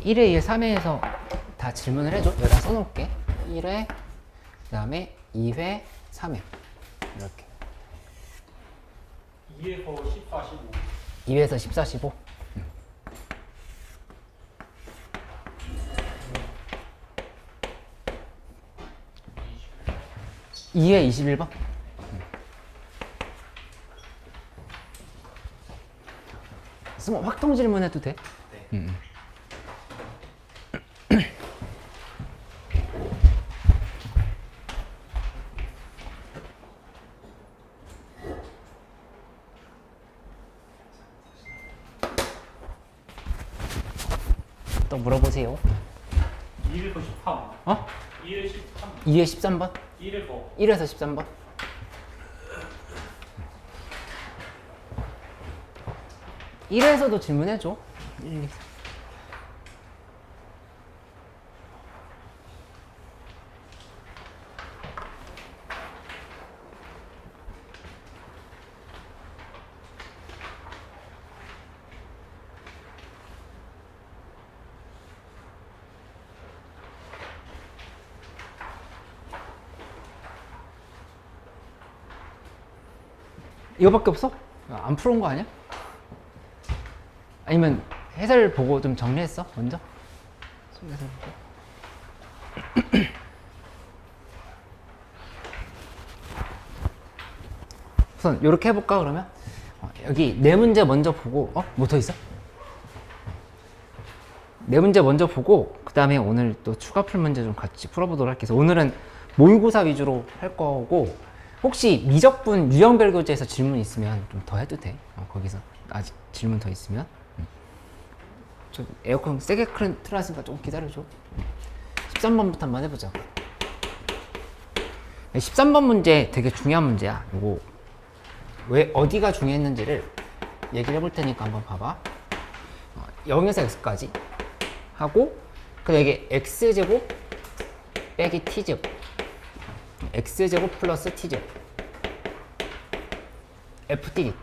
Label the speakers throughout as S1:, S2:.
S1: 1회, 2회, 3회에서 다 질문을 해줘. 여기다 써놓을게. 1회, 그 다음에 2회, 3회. 이렇게.
S2: 2에서 14, 15.
S1: 2회에서 14, 15. 2회 21번. 쓰면 확통 질문해도 돼?
S2: 네.
S1: 또 물어보세요.
S2: 2에서 13.
S1: 어?
S2: 2에 13.
S1: 2회 13번?
S2: 1에서
S1: 1에서 13번? 일회에서도 질문해줘. 1, 2, 3. 이거밖에 없어? 안 풀어온 거 아니야? 아니면 해설 보고 좀 정리했어? 먼저? 해설 보고. 우선 이렇게 해볼까 그러면? 여기 네 문제 먼저 보고 뭐 더 있어? 네 문제 먼저 보고 그 다음에 오늘 또 추가 풀 문제 좀 같이 풀어보도록 할게요. 그래서 오늘은 모의고사 위주로 할 거고 혹시 미적분 유형별 교재에서 질문 있으면 좀 더 해도 돼. 거기서 아직 질문 더 있으면. 저 에어컨 세게 틀어놨으니까 조금 기다려줘. 13번부터 한번 해보자. 13번 문제 되게 중요한 문제야. 요거 왜 어디가 중요했는지를 얘기를 해볼 테니까 한번 봐봐. 0에서 x까지 하고 그다음에 이게 x제곱 빼기 t제곱 x제곱 플러스 t제곱 ftdt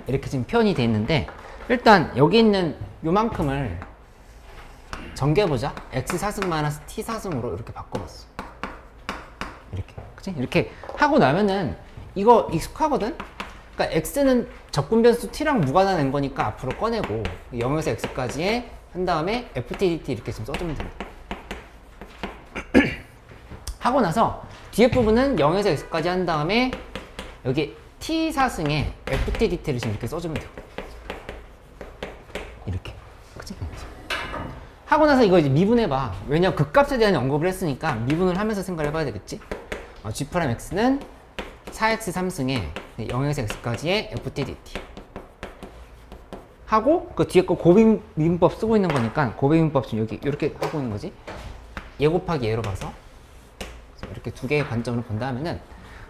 S1: 이렇게 지금 표현이 돼 있는데 일단 여기 있는 요만큼을 정개보자. x4승 마이너스 t4승으로 이렇게 바꿔봤어. 이렇게 그치? 이렇게 하고 나면은 이거 익숙하거든? 그러니까 x는 적분 변수 t랑 무관한 인 거니까 앞으로 꺼내고 0에서 x까지에 한 다음에 ftdt 이렇게 좀 써주면 된다. 하고 나서 뒤에 부분은 0에서 x까지 한 다음에 여기 t4승에 ftdt를 지금 이렇게 써주면 되고 이렇게 그치? 하고 나서 이거 이제 미분해봐. 왜냐면 극값에 대한 언급을 했으니까 미분을 하면서 생각을 해봐야 되겠지? g'x는 4x 3승에 0에서 x까지의 ftdt 하고 그 뒤에 거 곱미분법 쓰고 있는 거니까 곱미분법 지금 여기 이렇게 하고 있는 거지. 얘 곱하기 얘로 봐서 이렇게 두 개의 관점으로 본다면은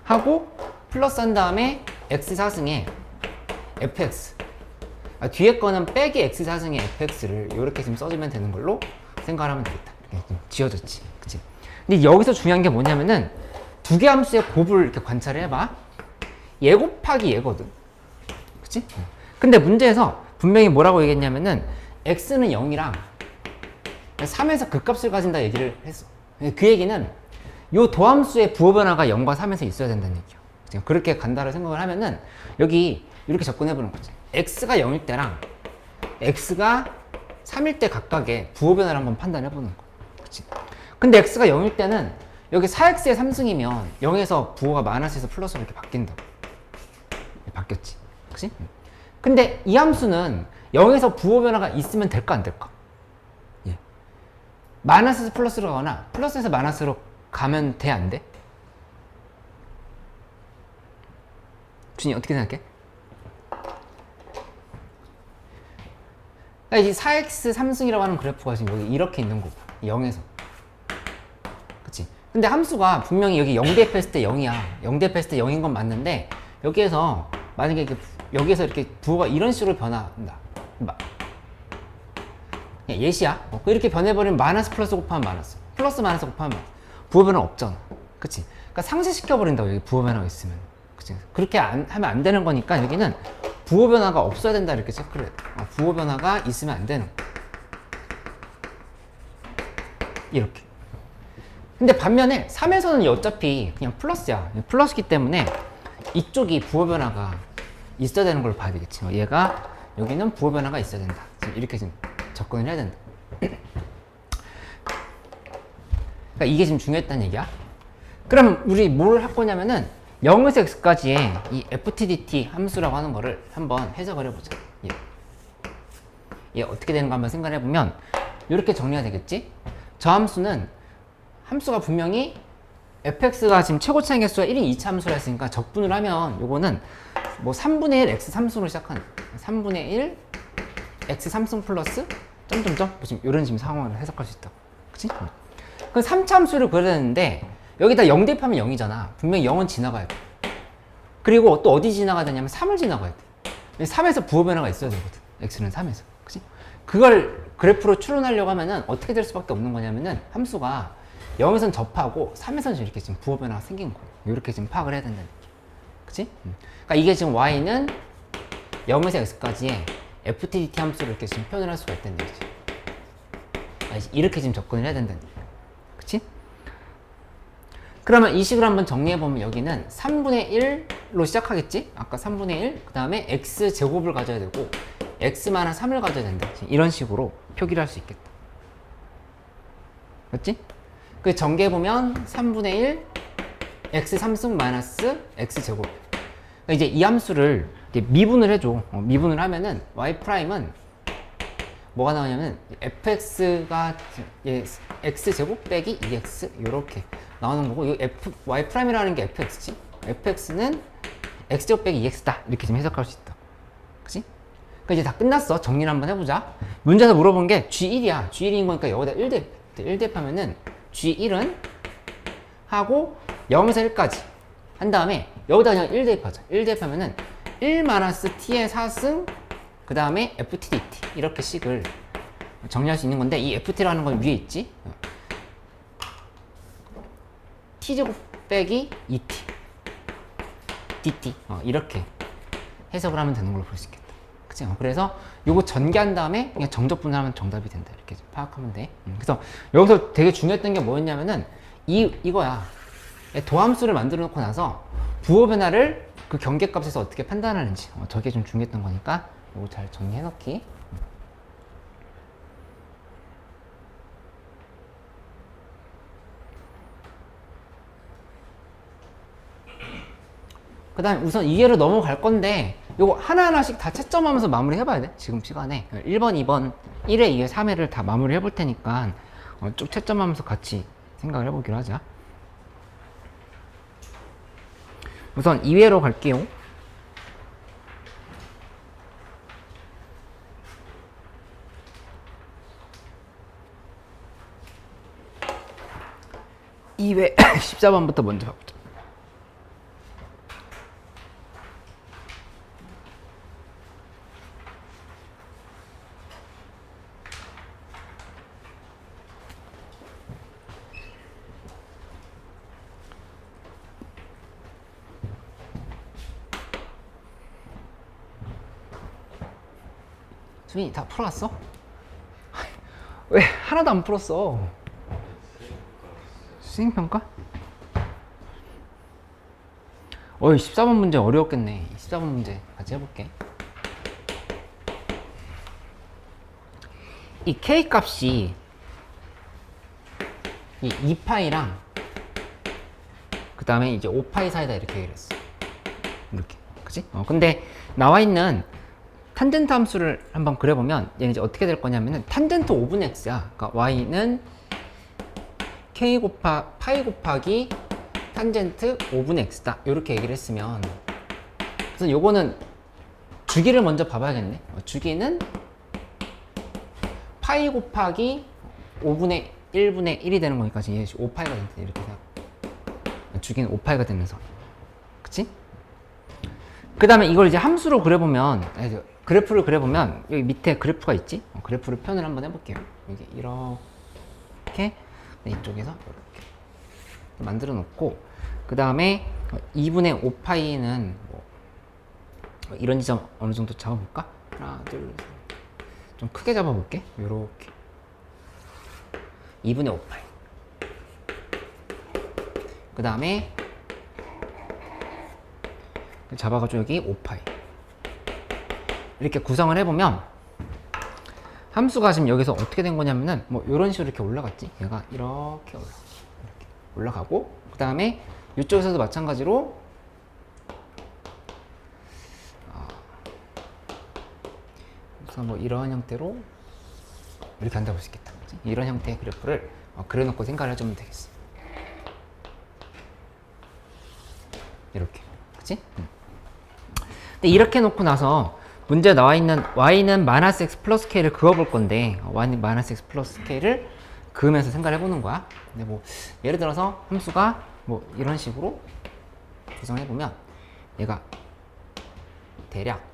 S1: 하고 플러스 한 다음에 x4승에 fx 뒤에 거는 빼기 x4승의 fx를 이렇게 지금 써주면 되는 걸로 생각을 하면 되겠다. 이렇게 좀 지어졌지. 그치? 근데 여기서 중요한 게 뭐냐면은 두 개 함수의 곱을 이렇게 관찰을 해봐. 얘 곱하기 얘거든. 그치? 근데 문제에서 분명히 뭐라고 얘기했냐면은 x는 0이랑 3에서 극값을 가진다 얘기를 했어. 그 얘기는 요 도함수의 부호 변화가 0과 3에서 있어야 된다는 얘기야. 지금 그렇게 간다고 생각을 하면은 여기 이렇게 접근해보는 거지. x가 0일 때랑 x가 3일 때 각각의 부호 변화를 한번 판단해보는 거. 그치? 근데 x가 0일 때는 여기 4x의 3승이면 0에서 부호가 마이너스에서 플러스로 이렇게 바뀐다고. 바뀌었지. 그치? 근데 이 함수는 0에서 부호 변화가 있으면 될까 안 될까? 예. 마이너스에서 플러스로 가거나 플러스에서 마이너스로 가면 돼 안 돼? 준이 어떻게 생각해? 그러니까 이 4x 3승이라고 하는 그래프가 지금 여기 이렇게 있는 거고 0에서 그치? 근데 함수가 분명히 여기 0 대입했을 때 0이야 0 대입했을 때 0인 건 맞는데 여기에서 만약에 여기에서 이렇게 부호가 이런 식으로 변화한다 예시야 이렇게 변해버리면 마이너스 플러스 곱하면 마이너스 플러스 마이너스 곱하면 마이너스 부호 변화 없잖아 그치? 그러니까 상쇄시켜버린다고 여기 부호 변화가 있으면 그치? 그렇게 하면 안 되는 거니까 여기는 부호 변화가 없어야 된다 이렇게 체크를 해야 돼. 부호 변화가 있으면 안 되는 거. 이렇게. 근데 반면에 3에서는 어차피 그냥 플러스야. 플러스기 때문에 이쪽이 부호 변화가 있어야 되는 걸 봐야 되겠지. 얘가 여기는 부호 변화가 있어야 된다. 이렇게 지금 접근을 해야 된다. 그러니까 이게 지금 중요했다는 얘기야. 그럼 우리 뭘 할 거냐면은 0에서 x까지의 이 ftdt 함수라고 하는 거를 한번 해석을 해보자. 얘 어떻게 되는가 한번 생각을 해보면 이렇게 정리가 되겠지? 저 함수는 함수가 분명히 fx가 지금 최고 차이 개수가 1인 2차 함수라 했으니까 적분을 하면 요거는 뭐 3분의 1 x 3승으로 시작한 3분의 1 x 3승 플러스 점점점 뭐 지금 이런 지금 상황을 해석할 수 있다. 그치? 그럼 3차 함수를 그려야 되는데 여기다 0 대입하면 0이잖아. 분명히 0은 지나가야 돼. 그리고 또 어디 지나가야 되냐면 3을 지나가야 돼. 3에서 부호 변화가 있어야 되거든. x는 3에서. 그치? 그걸 그래프로 추론하려고 하면은 어떻게 될 수밖에 없는 거냐면은 함수가 0에선 접하고 3에서는 이렇게 지금 부호 변화가 생긴 거. 이렇게 지금 파악을 해야 된다는 얘기. 그치? 그러니까 이게 지금 y는 0에서 x까지의 ftdt 함수를 이렇게 지금 표현을 할 수가 있다는 얘기지. 이렇게 지금 접근을 해야 된다는 얘기. 그치? 그러면 이 식을 한번 정리해보면 여기는 3분의 1로 시작하겠지? 아까 3분의 1, 그 다음에 x제곱을 가져야 되고 x만한 3을 가져야 된다. 이런 식으로 표기를 할 수 있겠다. 맞지? 그 전개해보면 3분의 1 x 3승 마이너스 x제곱. 그러니까 이제 이 함수를 이렇게 미분을 해줘. 미분을 하면은 y'은 뭐가 나오냐면 fx가 x제곱 빼기 2x 요렇게 나오는 거고, 이 y'이라는 게 fx지. fx는 x제곱 빼기 2x다. 이렇게 좀 해석할 수 있다. 그치? 그러니까 이제 다 끝났어. 정리를 한번 해보자. 문제에서 물어본 게 G1이야. G1인 거니까 여기다 1대입. 1대입하면은 G1은 하고 0에서 1까지 한 다음에 여기다 그냥 1대입하자. 1대입하면은 1 마이너스 t의 4승 그 다음에 ftdt 이렇게 식을 정리할 수 있는 건데, 이 ft라는 건 위에 있지? t제곱 빼기 2t dt 이렇게 해석을 하면 되는 걸로 볼 수 있겠다. 그치? 그래서 요거 전개한 다음에 그냥 정적분할하면 정답이 된다. 이렇게 파악하면 돼. 그래서 여기서 되게 중요했던 게 뭐였냐면은 이거야. 도함수를 만들어 놓고 나서 부호 변화를 그 경계값에서 어떻게 판단하는지 저게 좀 중요했던 거니까 요거 잘 정리해 놓기. 그 다음에 우선 2회로 넘어갈 건데 요거 하나하나씩 다 채점하면서 마무리 해봐야 돼. 지금 시간에 1번, 2번, 1회, 2회, 3회를 다 마무리 해볼 테니까 쭉 채점하면서 같이 생각을 해보기로 하자. 우선 2회로 갈게요. 이 회 14번부터 먼저 가보자. 수빈이 다 풀어놨어? 왜 하나도 안 풀었어? 수행평가? 14번 문제 어려웠겠네. 14번 문제 같이 해볼게. 이 k 값이 이 2파이랑 그 다음에 이제 5파이 사이다 이렇게 얘기했어. 이렇게. 그치? 근데 나와 있는 탄젠트 함수를 한번 그려보면 얘는 이제 어떻게 될 거냐면은 탄젠트 5분의 x야. 그러니까 y는 k 파이 곱하기 탄젠트 5분의 x다. 이렇게 얘기를 했으면, 그래서 요거는 주기를 먼저 봐봐야겠네. 주기는 파이 곱하기 5분의 1분의 1이 되는 거니까 지금 5파이가 된다. 이렇게 생각. 주기는 5파이가 되면서. 그치? 그 다음에 이걸 이제 함수로 그려보면, 그래프를 그려보면 여기 밑에 그래프가 있지? 그래프를 표현을 한번 해볼게요. 여기 이렇게 이쪽에서 이렇게 만들어 놓고, 그 다음에 2분의 5파이는 뭐 이런 지점 어느 정도 잡아볼까? 하나, 둘, 셋. 좀 크게 잡아볼게. 요렇게 2분의 5파이. 그 다음에 잡아가지고 여기 5파이. 이렇게 구성을 해보면 함수가 지금 여기서 어떻게 된 거냐면은 뭐 이런 식으로 이렇게 올라갔지. 얘가 이렇게 올라가고 그 다음에 이쪽에서도 마찬가지로 그래서 뭐 이런 형태로 이렇게 한다고 볼 수 있겠다. 그치? 이런 형태의 그래프를 그려놓고 생각을 해주면 되겠어. 이렇게, 그치? 근데 이렇게 놓고 나서 문제 나와 있는 y는 마이너스 x 플러스 k를 그어볼 건데 y는 마이너스 x 플러스 k를 그으면서 생각을 해보는 거야. 근데 뭐 예를 들어서 함수가 뭐 이런 식으로 구성해보면 얘가 대략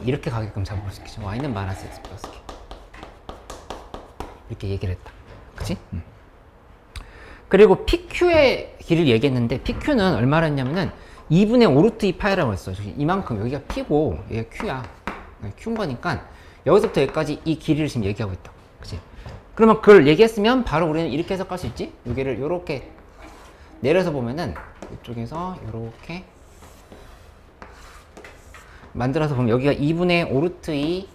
S1: 이렇게 가게끔 잡아볼 수 있겠죠. y는 마이너스 x 플러스 k 이렇게 얘기를 했다. 그치? 그리고 PQ의 길이를 얘기했는데 PQ는 얼마나 했냐면은 2분의 5 루트 2 파이라고 했어. 이만큼 여기가 P고 여기가 Q야. Q인 거니까 여기서부터 여기까지 이 길이를 지금 얘기하고 있다. 그치? 그러면 그걸 얘기했으면 바로 우리는 이렇게 해석할 수 있지? 여기를 요렇게 내려서 보면은 이쪽에서 요렇게 만들어서 보면 여기가 2분의 5 루트 2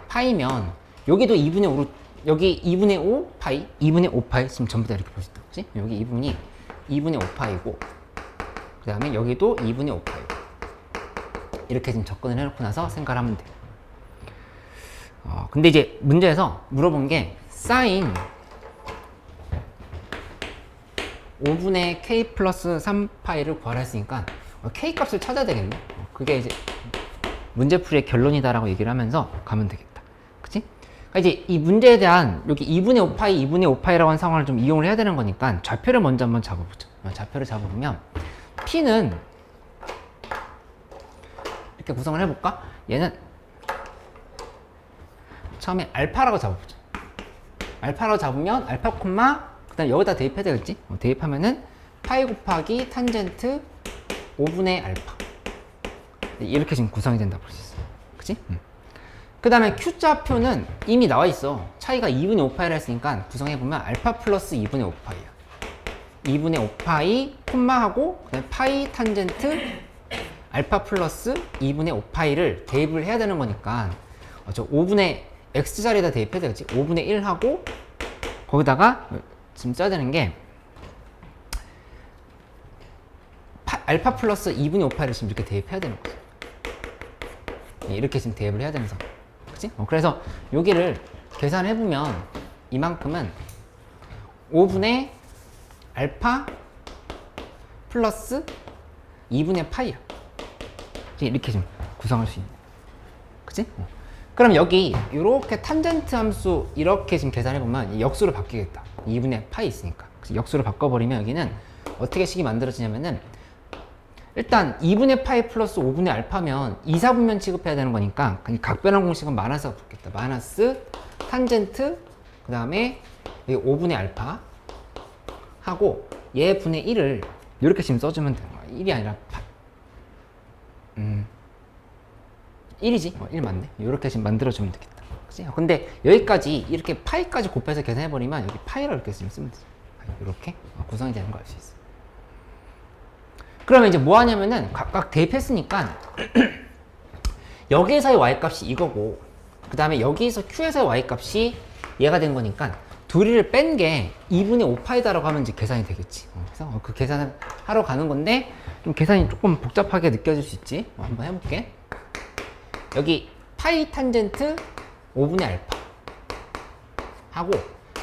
S1: 파이면 여기도 2분의 5 루트 여기 2분의 5 파이, 2분의 5 파이 지금 전부 다 이렇게 볼 수 있다. 그치? 여기 이 부분이 2분의 5 파이고 그 다음에 여기도 2분의 5 파이고 이렇게 지금 접근을 해놓고 나서 생각을 하면 돼. 근데 이제 문제에서 물어본 게 사인 5분의 k 플러스 3파이를 구하라 했으니까 k 값을 찾아야 되겠네. 그게 이제 문제풀이의 결론이다라고 얘기를 하면서 가면 되겠다. 그치? 그러니까 이제 이 문제에 대한 여기 2분의 5파이, 2분의 5파이라고 하는 상황을 좀 이용을 해야 되는 거니까 좌표를 먼저 한번 잡아보자. 좌표를 잡아보면 P는 이렇게 구성을 해볼까? 얘는 처음에 알파라고 잡아보자. 알파라고 잡으면 알파 콤마 그 다음에 여기다 대입해야 되겠지? 대입하면은 파이 곱하기 탄젠트 5분의 알파 이렇게 지금 구성이 된다 볼 수 있어. 그치? 그 다음에 Q자표는 이미 나와 있어. 차이가 2분의 5파이라 했으니까 구성해보면 알파 플러스 2분의 5파이야. 2분의 5파이 콤마하고 그다음에 파이 탄젠트 알파 플러스 2분의 5파이를 대입을 해야 되는 거니까 저 5분의 x자리에다 대입해야 되겠지. 5분의 1 하고 거기다가 지금 써야 되는 게 알파 플러스 2분의 5파이를 지금 이렇게 대입해야 되는 거죠. 이렇게 지금 대입을 해야 되는 상황. 그치? 그래서 여기를 계산해보면 이만큼은 5분의 알파 플러스 2분의 파이야. 이렇게 좀 구성할 수 있는. 그치? 그럼 여기 이렇게 탄젠트 함수 이렇게 지금 계산해보면 역수로 바뀌겠다. 2분의 파이 있으니까. 역수로 바꿔버리면 여기는 어떻게 식이 만들어지냐면은 일단 2분의 파이 플러스 5분의 알파면 2, 4분면 취급해야 되는 거니까 각변환 공식은 마이너스가 붙겠다. 마이너스 탄젠트 그 다음에 5분의 알파 하고 얘 분의 1을 이렇게 지금 써주면 되는 거야. 1이 아니라 1이지? 1 맞네. 이렇게 지금 만들어주면 되겠다. 그치? 근데 여기까지 이렇게 파이까지 곱해서 계산해버리면 여기 파이를 이렇게 쓰면 되지. 이렇게 구성이 되는 걸 알 수 있어. 그러면 이제 뭐 하냐면은 각각 대입했으니까 여기에서의 y값이 이거고 그 다음에 여기에서 q에서의 y값이 얘가 된 거니까 둘이를 뺀 게 2분의 5파이다라고 하면 이제 계산이 되겠지. 그래서 그 계산을 하러 가는 건데 좀 계산이 조금 복잡하게 느껴질 수 있지. 한번 해볼게. 여기 파이 탄젠트 5분의 알파 하고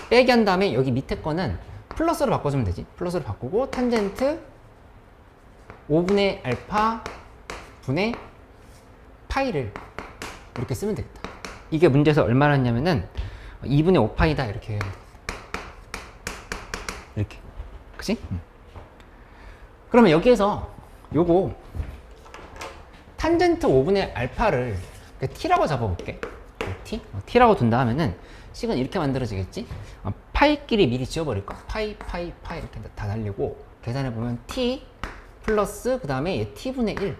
S1: 빼기 한 다음에 여기 밑에 거는 플러스로 바꿔주면 되지. 플러스로 바꾸고 탄젠트 5분의 알파 분의 파이를 이렇게 쓰면 되겠다. 이게 문제에서 얼마나 했냐면은 2분의 5파이다 이렇게 해야 돼. 이렇게. 그치? 그러면 여기에서 요거 탄젠트 5분의 알파를 t라고 잡아볼게. t라고 둔다 하면은 식은 이렇게 만들어지겠지? 파이끼리 미리 지워버릴 거야. 파이 이렇게 다 날리고 계산해보면 t 플러스 그 다음에 t분의 1은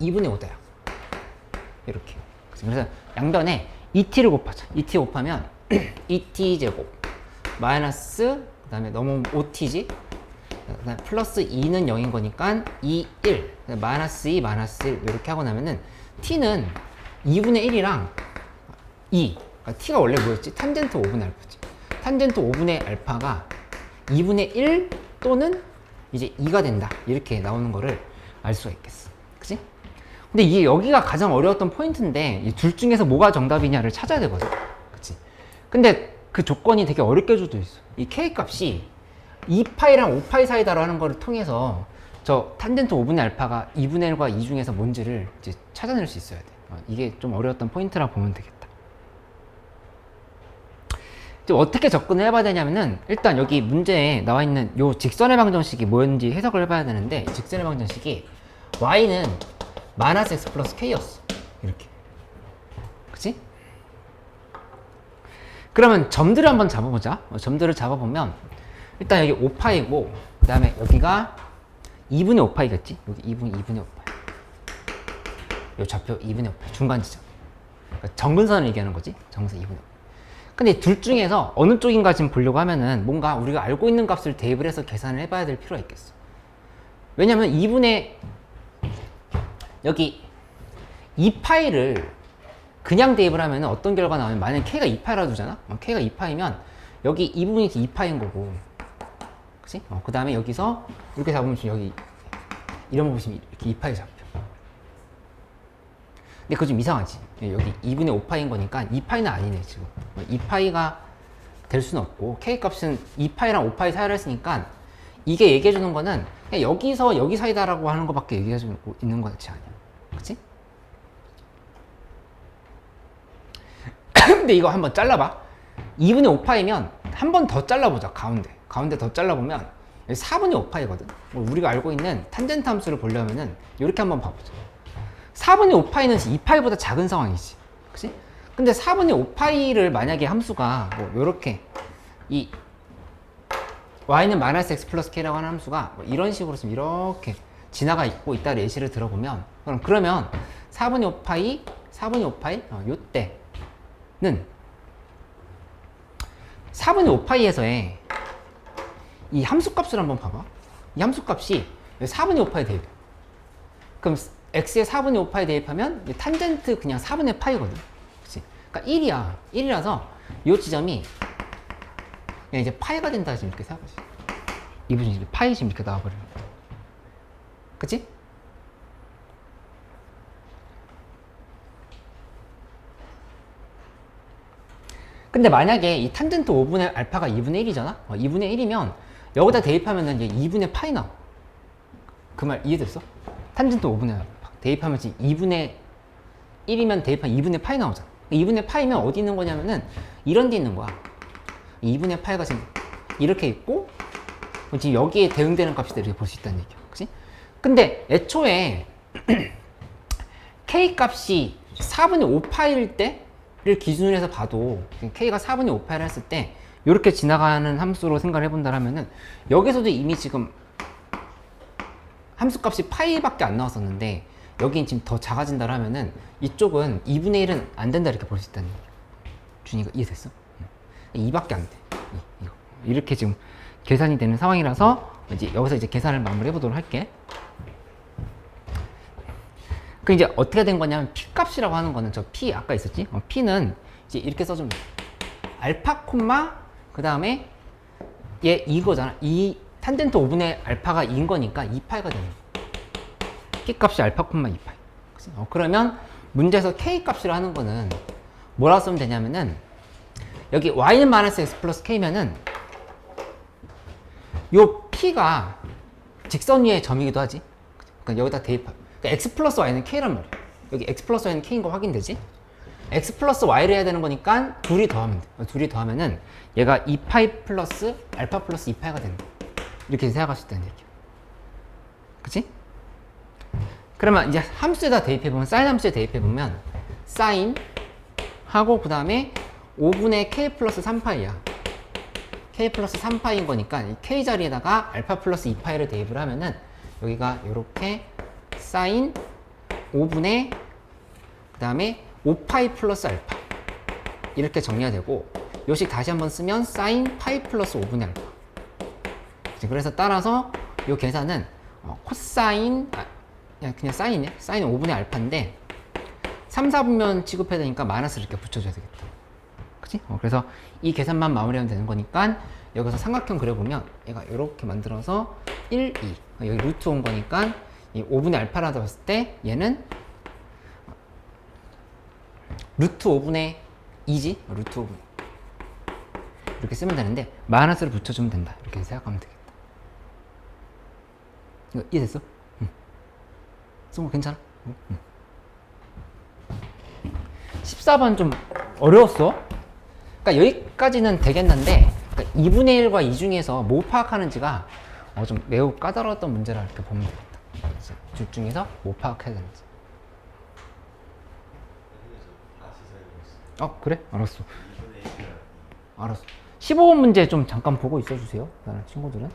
S1: 2분의 5다야. 이렇게. 그래서 양변에 2t를 곱하자. 2t 곱하면 2t 제곱 마이너스 그 다음에 넘어오면 5t지. 그 다음에 플러스 2는 0인 거니까 2, 1 마이너스 2, 마이너스 1 이렇게 하고 나면은 t는 2분의 1이랑 2 그러니까 t가 원래 뭐였지? 탄젠트 5분의 알파지. 탄젠트 5분의 알파가 2분의 1 또는 이제 2가 된다. 이렇게 나오는 거를 알 수가 있겠어. 그치? 근데 이게 여기가 가장 어려웠던 포인트인데 이 둘 중에서 뭐가 정답이냐를 찾아야 되거든. 그치? 근데 그 조건이 되게 어렵게 줘도 있어. 이 k 값이 2파이랑 5파이 사이다로 하는 거를 통해서 저 탄젠트 5분의 알파가 2분의 1과 2 중에서 뭔지를 이제 찾아낼 수 있어야 돼. 이게 좀 어려웠던 포인트라 보면 되겠다. 이제 어떻게 접근을 해봐야 되냐면은 일단 여기 문제에 나와 있는 요 직선의 방정식이 뭐였는지 해석을 해봐야 되는데 이 직선의 방정식이 y는 마이너스 x 플러스 k였어. 이렇게. 그치? 그러면 점들을 한번 잡아보자. 점들을 잡아보면 일단 여기 5파이고 그 다음에 여기가 2분의 5파이겠지? 여기 2분의 5파이. 요 좌표 2분의 5파이. 중간 지점. 그러니까 정근선을 얘기하는 거지. 정근선 2분의 5파이. 근데 둘 중에서 어느 쪽인가 지금 보려고 하면은 뭔가 우리가 알고 있는 값을 대입을 해서 계산을 해봐야 될 필요가 있겠어. 왜냐면 2분의 여기 2파이를 그냥 대입을 하면 어떤 결과가 나오면 만약에 k가 2파이라고 두잖아? k가 2파이면 여기 이 부분이 2파이인 거고 그치? 그 다음에 여기서 이렇게 잡으면 여기 이런 거 보시면 이렇게 2파이 잡혀. 근데 그거 좀 이상하지? 여기 2분의 5파이인 거니까 2파이는 아니네 지금. 2파이가 될 수는 없고 k 값은 2파이랑 5파이 사이를 했으니까 이게 얘기해주는 거는 그냥 여기서 여기 사이다라고 하는 거밖에 얘기해주고 있는 거 같지 않냐. 그치? 근데 이거 한번 잘라봐. 2분의 5파이면 한 번 더 잘라보자. 가운데 더 잘라보면 4분의 5파이거든. 우리가 알고 있는 탄젠트 함수를 보려면은 이렇게 한번 봐보자. 4분의 5파이는 2파이보다 작은 상황이지. 그치? 근데 4분의 5파이를 만약에 함수가 뭐 요렇게 이 y는 마이너스 x 플러스 k라고 하는 함수가 뭐 이런 식으로 좀 이렇게 지나가 있고 이따 예시를 들어보면 그러면 4분의 5파이 요때는 4분의 5파이에서의 이 함수값을 한번 봐봐. 이 함수값이 4분의 5파이 대입. 그럼 x에 4분의 5파이 대입하면 탄젠트 그냥 4분의 파이거든. 그치? 그러니까 1이야. 1이라서 이 지점이 그냥 이제 파이가 된다 지금 이렇게 생각하지. 이 부분이 파이 지금 이렇게 나와버리는 거야. 그치? 근데 만약에 이 탄젠트 5분의 알파가 2분의 1이잖아? 2분의 1이면 여기다 대입하면은 이제 2분의 파이 나와. 그 말 이해됐어? 탄젠트 5분의 알파. 대입하면 지금 2분의 1이면 대입하면 2분의 파이 나오잖아. 2분의 파이면 어디 있는 거냐면은 이런 데 있는 거야. 2분의 파이가 지금 이렇게 있고 지금 여기에 대응되는 값이다 이렇게 볼 수 있다는 얘기야. 그치? 근데 애초에 k 값이 4분의 5파이일 때를 기준으로 해서 봐도 k가 4분의 5파이를 했을 때 이렇게 지나가는 함수로 생각을 해본다 하면은 여기서도 이미 지금 함수값이 파이밖에 안 나왔었는데 여긴 지금 더 작아진다 하면은 이쪽은 2분의 1은 안 된다 이렇게 볼 수 있다는 얘기야. 준이가 이해됐어? 2밖에 안 돼. 이거. 이렇게 지금 계산이 되는 상황이라서 이제 여기서 이제 계산을 마무리해 보도록 할게. 그 이제 어떻게 된 거냐면 p 값이라고 하는 거는 저 p 아까 있었지? p는 이제 이렇게 써주면 돼. 알파 콤마 그 다음에 얘 이거잖아. 이 탄젠트 5분의 알파가 2인 거니까 2파이가 되는 거야. p 값이 알파 콤마 2파이. 그러면 문제에서 k 값이라 하는 거는 뭐라고 쓰면 되냐면은 여기 y는 마이너스 x 플러스 k면은 요 p가 직선 위의 점이기도 하지. 그러니까 여기다 대입하. 그러니까 x 플러스 y는 k란 말이야. 여기 x 플러스 y는 k인 거 확인되지? x 플러스 y를 해야 되는 거니까 둘이 더하면 돼. 둘이 더하면은 얘가 2파이 플러스 알파 플러스 2파이가 된다. 이렇게 생각할 수 있다는 얘기야. 그치? 그러면 이제 함수에다 대입해보면 사인 함수에 대입해보면 사인 하고 그 다음에 5분의 k 플러스 3파이야. k 플러스 3파이인 거니까 이 k 자리에다가 알파 플러스 2파이를 대입을 하면은 여기가 이렇게 사인 5분의 그 다음에 5파이 플러스 알파 이렇게 정리가 되고 요식 다시 한번 쓰면 사인 파이 플러스 5분의 알파. 그래서 따라서 이 계산은 코사인 그냥 사인이야. 사인 5분의 알파인데 3, 4분면 취급해야 되니까 마이너스를 이렇게 붙여줘야 되겠다. 그치? 그래서 이 계산만 마무리하면 되는 거니까 여기서 삼각형 그려보면 얘가 이렇게 만들어서 1, 2 여기 루트 온 거니까 이 5분의 알파라고 봤을 때 얘는 루트 5분의 2지? 루트 5분의 이렇게 쓰면 되는데 마이너스를 붙여주면 된다. 이렇게 생각하면 되겠다. 이거 이해됐어? 응. 쓴 거 괜찮아? 응. 14번 좀 어려웠어. 그러니까 여기까지는 되겠는데 그러니까 2분의 1과 2 중에서 뭐 파악하는지가 좀 매우 까다로웠던 문제라 이렇게 보면 되겠다. 둘 중에서 뭐 파악해야 되는지. 그래? 알았어. 알았어. 15번 문제 좀 잠깐 보고 있어 주세요. 다른 친구들은.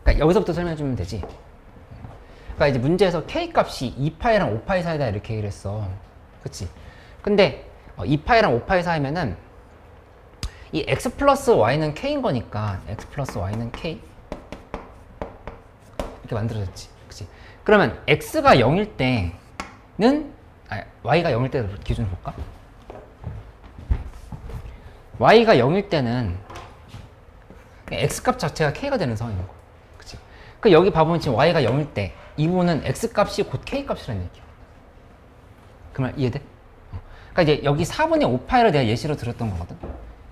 S1: 그러니까 여기서부터 설명해 주면 되지. 그러니까 이제 문제에서 k 값이 2파이랑 5파이 사이다 이렇게 얘기를 했어. 그치? 근데 2파이랑 5파이 사이면은 이 x 플러스 y는 k인 거니까 x 플러스 y는 k 이렇게 만들어졌지. 그치? 그러면 x가 0일 때는 y가 0일 때 기준으로 볼까? y가 0일 때는 x값 자체가 k가 되는 상황인 거야. 그치? 그 여기 봐보면 지금 y가 0일 때 이 부분은 x값이 곧 k값이라는 얘기야. 그 말 이해돼? 그러니까 이제 여기 4분의 5파이를 내가 예시로 들었던 거거든.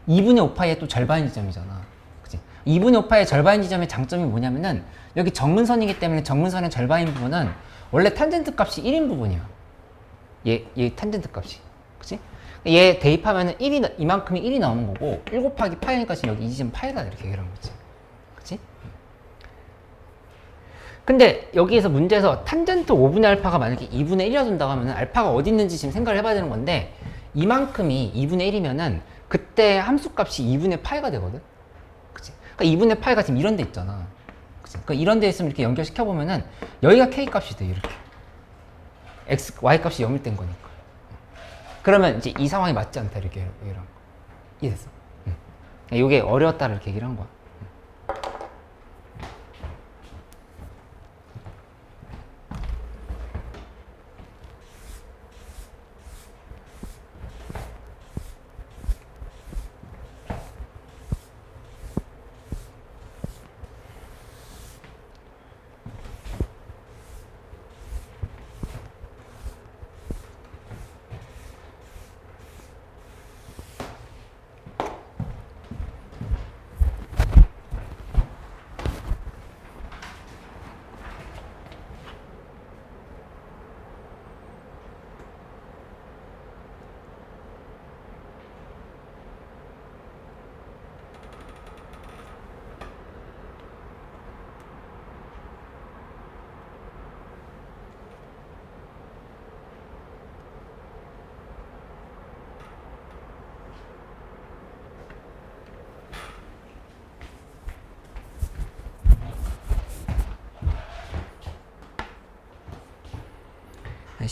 S1: 2분의 5파이의 또 절반인 지점이잖아. 그치? 2분의 5파이의 절반인 지점의 장점이 뭐냐면은 여기 정근선이기 때문에 정근선의 절반인 부분은 원래 탄젠트 값이 1인 부분이야. 얘 탄젠트 값이. 그치? 얘 대입하면은 이만큼이 1이 나오는 거고 1 곱하기 파이니까 지금 여기 이 지점 파이다 이렇게 얘기를 한 거지. 그치? 근데 여기에서 문제에서 탄젠트 5분의 알파가 만약에 2분의 1이라 준다고 하면은 알파가 어디 있는지 지금 생각을 해봐야 되는 건데 이만큼이 2분의 1이면은 그때 함수값이 2분의 파이가 되거든. 그치? 그러니까 2분의 파이가 지금 이런 데 있잖아. 그치? 그러니까 이런 데 있으면 이렇게 연결시켜 보면은 여기가 k 값이 돼. 이렇게 x, y 값이 0일 땐 거니까. 그러면 이제 이 상황이 맞지 않다 이렇게 얘기를 한 거. 이해됐어? 응. 이게 어려웠다 이렇게 얘기를 한 거야.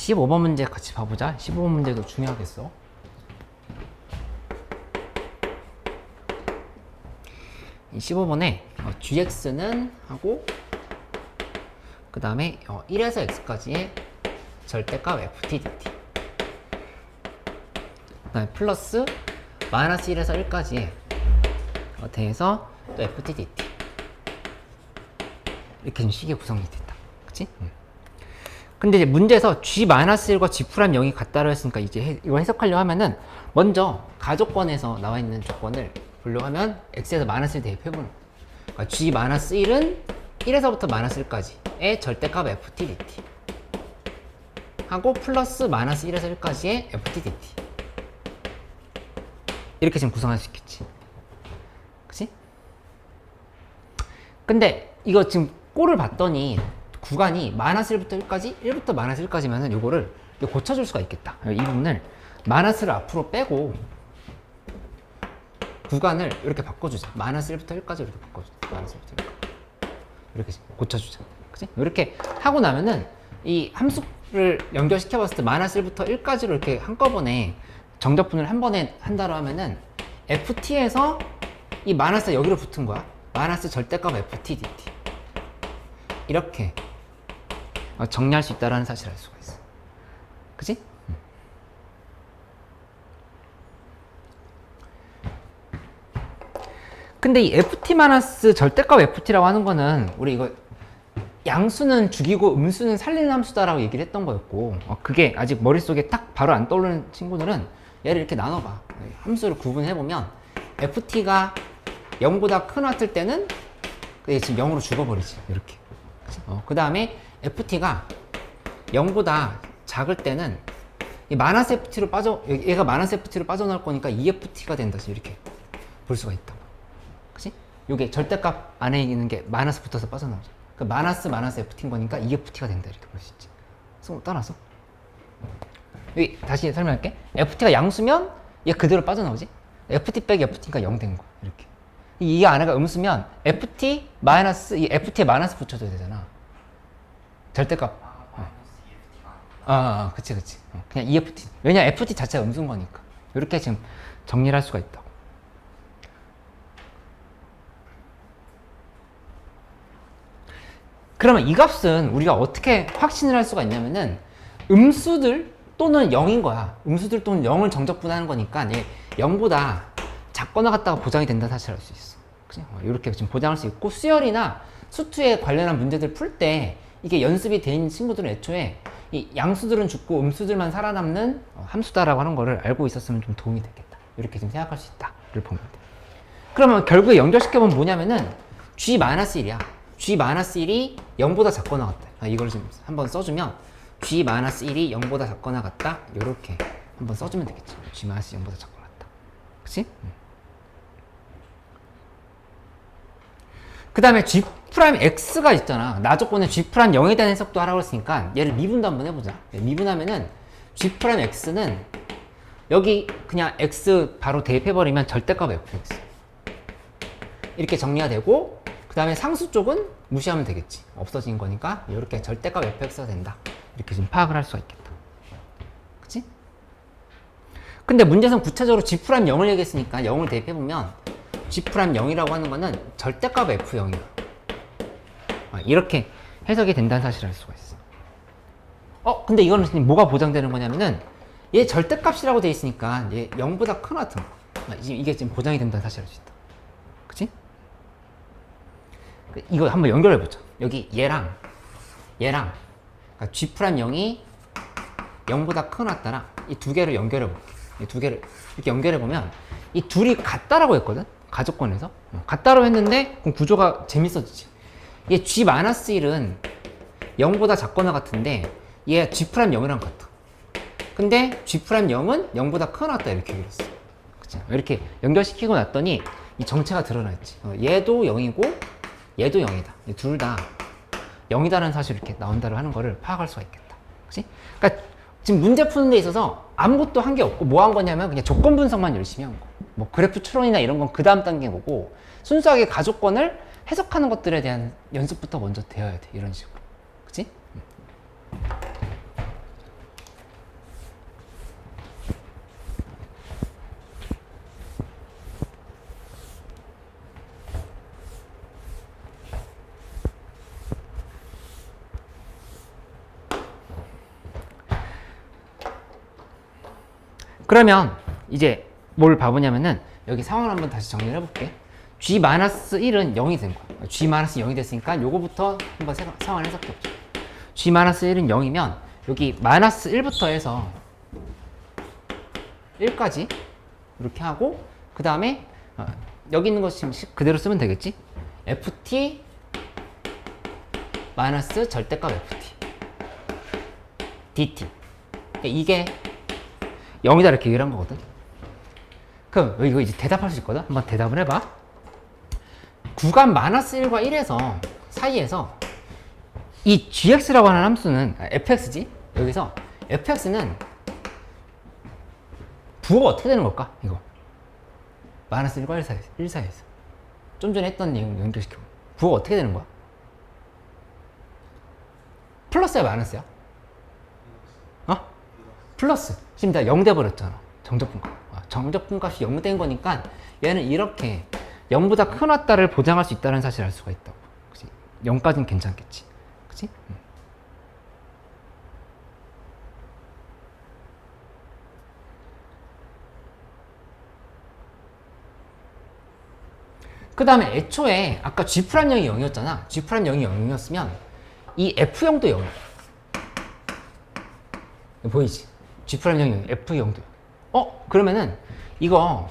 S1: 15번 문제 같이 봐보자. 15번 문제도 중요하겠어. 이 15번에 gx는 하고 그 다음에 1에서 x까지의 절대값 ft dt 그 다음에 플러스 마이너스 1에서 1까지의 대해서 또 ft dt 이렇게 식이 구성이 됐다. 그치? 근데 이제 문제에서 g-1과 g'0이 같다고 했으니까 이제 이걸 해석하려고 하면은 먼저 가조건에서 나와 있는 조건을 보려고 하면 x에서 마이너스를 대입해보는 거야. 그러니까 g-1은 1에서부터 마이너스 1까지의 절대값 ft dt 하고 플러스 마이너스 1에서 1까지의 ft dt 이렇게 지금 구성할 수 있겠지. 그치? 근데 이거 지금 꼴을 봤더니 구간이 마이너스 1부터 1까지, 1부터 마이너스 1까지면은 요거를 고쳐줄 수가 있겠다. 이 부분을 마이너스를 앞으로 빼고 구간을 이렇게 바꿔주자. 마이너스 1부터 1까지 이렇게 바꿔주자. 마이너스 1부터 1까지. 이렇게 고쳐주자. 그치? 이렇게 하고 나면은 이 함수를 연결시켜 봤을 때 마이너스 1부터 1까지로 이렇게 한꺼번에 정적분을 한 번에 한다로 하면은 ft에서 이 마이너스가 여기로 붙은 거야. 마이너스 절대값 ft dt. 이렇게 정리할 수 있다는 사실을 알 수가 있어. 그치? 근데 이 ft 마이너스 절대값 ft라고 하는 거는 우리 이거 양수는 죽이고 음수는 살리는 함수다라고 얘기를 했던 거였고 그게 아직 머릿속에 딱 바로 안 떠오르는 친구들은 얘를 이렇게 나눠봐. 함수를 구분해보면 ft가 0보다 큰 왔을 때는 지금 0으로 죽어버리지. 이렇게. 그 다음에 ft가 0보다 작을 때는 이 마이너스 ft로 얘가 마이너스 ft로 빠져나올 거니까 2ft가 된다. 이렇게 볼 수가 있다. 그치? 요게 절대값 안에 있는 게 마이너스 붙어서 빠져나오죠. 그 마이너스 ft인 거니까 2ft가 된다. 이렇게 볼 수 있지. 따라서. 여기 다시 설명할게. ft가 양수면 얘 그대로 빠져나오지. ft 빼기 ft니까 0 된 거. 이렇게. 이 안에가 음수면 ft 마이너스, 이 ft에 마이너스 붙여줘야 되잖아. 절대값. 그치. 그냥 EFT. 왜냐, FT 자체가 음수인 거니까. 이렇게 지금 정리를 할 수가 있다고. 그러면 이 값은 우리가 어떻게 확신을 할 수가 있냐면은 음수들 또는 0인 거야. 음수들 또는 0을 정적분하는 거니까 얘 0보다 작거나 같다가 보장이 된다는 사실을 알 수 있어. 그치? 이렇게 지금 보장할 수 있고 수열이나 수투에 관련한 문제들 풀 때 이게 연습이 돼 있는 친구들은 애초에 이 양수들은 죽고 음수들만 살아남는 함수다라고 하는 거를 알고 있었으면 좀 도움이 되겠다. 이렇게 좀 생각할 수 있다를 보면 돼. 그러면 결국에 연결시켜보면 뭐냐면은 g-1이야. g-1이 0보다 작거나 같다. 이걸 좀 한번 써주면 g-1이 0보다 작거나 같다. 이렇게 한번 써주면 되겠지. g-0보다 작거나 같다. 그치? 그 다음에 g'x가 있잖아. 나조건에 g'0에 대한 해석도 하라고 했으니까 얘를 미분도 한번 해보자. 미분하면은 g'x는 여기 그냥 x 바로 대입해버리면 절대값 fx 이렇게 정리가 되고 그 다음에 상수 쪽은 무시하면 되겠지. 없어진 거니까 이렇게 절대값 fx가 된다. 이렇게 좀 파악을 할 수가 있겠다. 그치? 근데 문제에서는 구체적으로 g'0을 얘기했으니까 0을 대입해보면 g'0이라고 하는 거는 절대값 f0이야. 이렇게 해석이 된다는 사실을 알 수가 있어. 근데 이거는 뭐가 보장되는 거냐면은 얘 절대값이라고 돼 있으니까 얘 0보다 큰 같은 거. 이게 지금 보장이 된다는 사실을 알 수 있다. 그치? 이거 한번 연결해보자. 여기 얘랑 그러니까 g'0이 0보다 큰 왔다랑 이 두 개를 연결해볼게. 이 두 개를 이렇게 연결해보면 이 둘이 같다라고 했거든? 가족권에서. 같다라고 했는데 그럼 구조가 재밌어지지. 얘 g-1은 0보다 작거나 같은데 얘 g'0이랑 같아. 근데 g'0은 0보다 크거나 같다 이렇게 얘기했어. 그치? 이렇게 연결시키고 났더니 이 정체가 드러났지. 얘도 0이고 얘도 0이다. 둘 다 0이다라는 사실을 이렇게 나온다고 하는 거를 파악할 수가 있겠다. 그치? 그러니까 지금 문제 푸는 데 있어서 아무것도 한 게 없고 뭐 한 거냐면 그냥 조건 분석만 열심히 한 거. 뭐 그래프 추론이나 이런 건 그 다음 단계고 순수하게 가족권을 해석하는 것들에 대한 연습부터 먼저 되어야 돼. 이런 식으로. 그치? 그러면 이제 뭘 봐보냐면은 여기 상황을 한번 다시 정리를 해볼게. g-1은 0이 된 거야. g-0이 됐으니까 요거부터 한번 상황을 해석해보자. g-1은 0이면 여기 -1부터 해서 1까지 이렇게 하고 그 다음에 여기 있는 거 지금 그대로 쓰면 되겠지? ft 마이너스 절대값 ft dt 이게 0이다 이렇게 얘기를 한 거거든. 그럼 이거 이제 대답할 수 있거든. 한번 대답을 해봐. 구간 -1과 1에서 사이에서 이 gx라고 하는 함수는 fx지? 여기서 fx는 부호가 어떻게 되는 걸까? 이거 마이너스 1과 1 사이에서 좀 전에 했던 내용 연결시켜 부호가 어떻게 되는 거야? 플러스야 마이너스야? 어? 플러스. 지금 다 0 돼버렸잖아. 정적분값. 정적분값이 0 된 거니까 얘는 이렇게 0보다 큰 왔다를 보장할 수 있다는 사실을 알 수가 있다고. 그치? 0까지는 괜찮겠지. 그치? 그 다음에 애초에 아까 G'0이 0이었잖아. G'0이 0이었으면 이 F0도 0이야. 보이지? G'0이 F0도 0. 그러면은 이거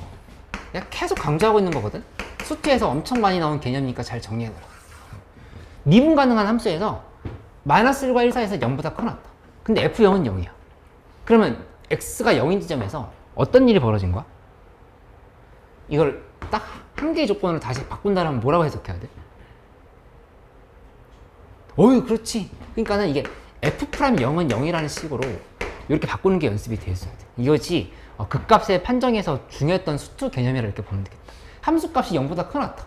S1: 내가 계속 강조하고 있는 거거든? 수트에서 엄청 많이 나온 개념이니까 잘 정리해놔라. 미분 가능한 함수에서 마이너스 1과 1 사이에서 0보다 커놨다. 근데 F0은 0이야. 그러면 X가 0인 지점에서 어떤 일이 벌어진 거야? 이걸 딱 한 개의 조건으로 다시 바꾼다면 뭐라고 해석해야 돼? 어휴, 그렇지. 그러니까는 이게 F'0은 0이라는 식으로 이렇게 바꾸는 게 연습이 되어 있어야 돼. 이것이 극값의 판정에서 중요했던 수투 개념이라 이렇게 보면 되겠다. 함수값이 0보다 커놨다.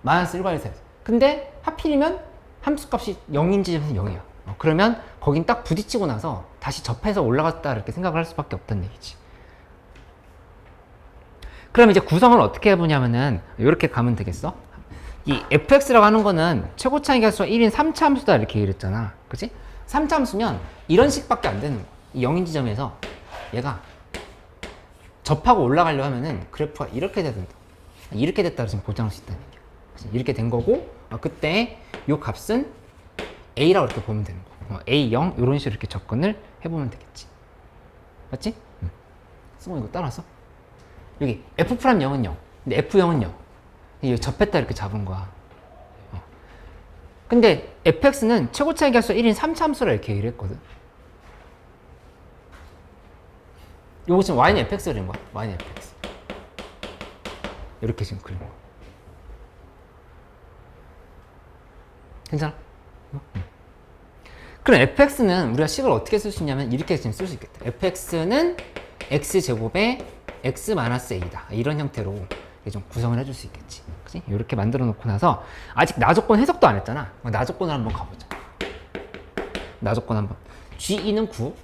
S1: 마이너스 1과 1 사이에서. 근데 하필이면 함수값이 0인 지점에서 0이야. 그러면 거긴 딱 부딪히고 나서 다시 접해서 올라갔다 이렇게 생각을 할 수밖에 없다는 얘기지. 그럼 이제 구성을 어떻게 해보냐면은 이렇게 가면 되겠어. 이 fx라고 하는 거는 최고 차이 가수가 1인 3차 함수다 이렇게 얘기했잖아. 그치? 3차 함수면 이런 식밖에 안 되는 거야. 이 0인 지점에서 얘가 접하고 올라가려고 하면은 그래프가 이렇게 돼야 된다. 이렇게 됐다고 지금 보장할 수 있다는 얘기야. 그치? 이렇게 된 거고 그때 이 값은 a라고 이렇게 보면 되는 거야. a0 이런 식으로 이렇게 접근을 해보면 되겠지. 맞지? 승호 이거 따라왔어? 여기 f'0은 0 근데 f0은 0 이거 접했다 이렇게 잡은 거야. 근데 fx는 최고 차이 가수 1인 3차 함수라 이렇게 얘기를 했거든. 요거 지금 y는 fx가 된 거야. y는 fx 이렇게 지금 그린 거야. 괜찮아? 그럼 fx는 우리가 식을 어떻게 쓸 수 있냐면 이렇게 지금 쓸 수 있겠다. fx는 x제곱에 x-a다 이런 형태로 좀 구성을 해줄 수 있겠지. 그치? 이렇게 만들어 놓고 나서 아직 나조건 해석도 안 했잖아. 나조건을 한번 가보자. 나조건 한번 G2는 9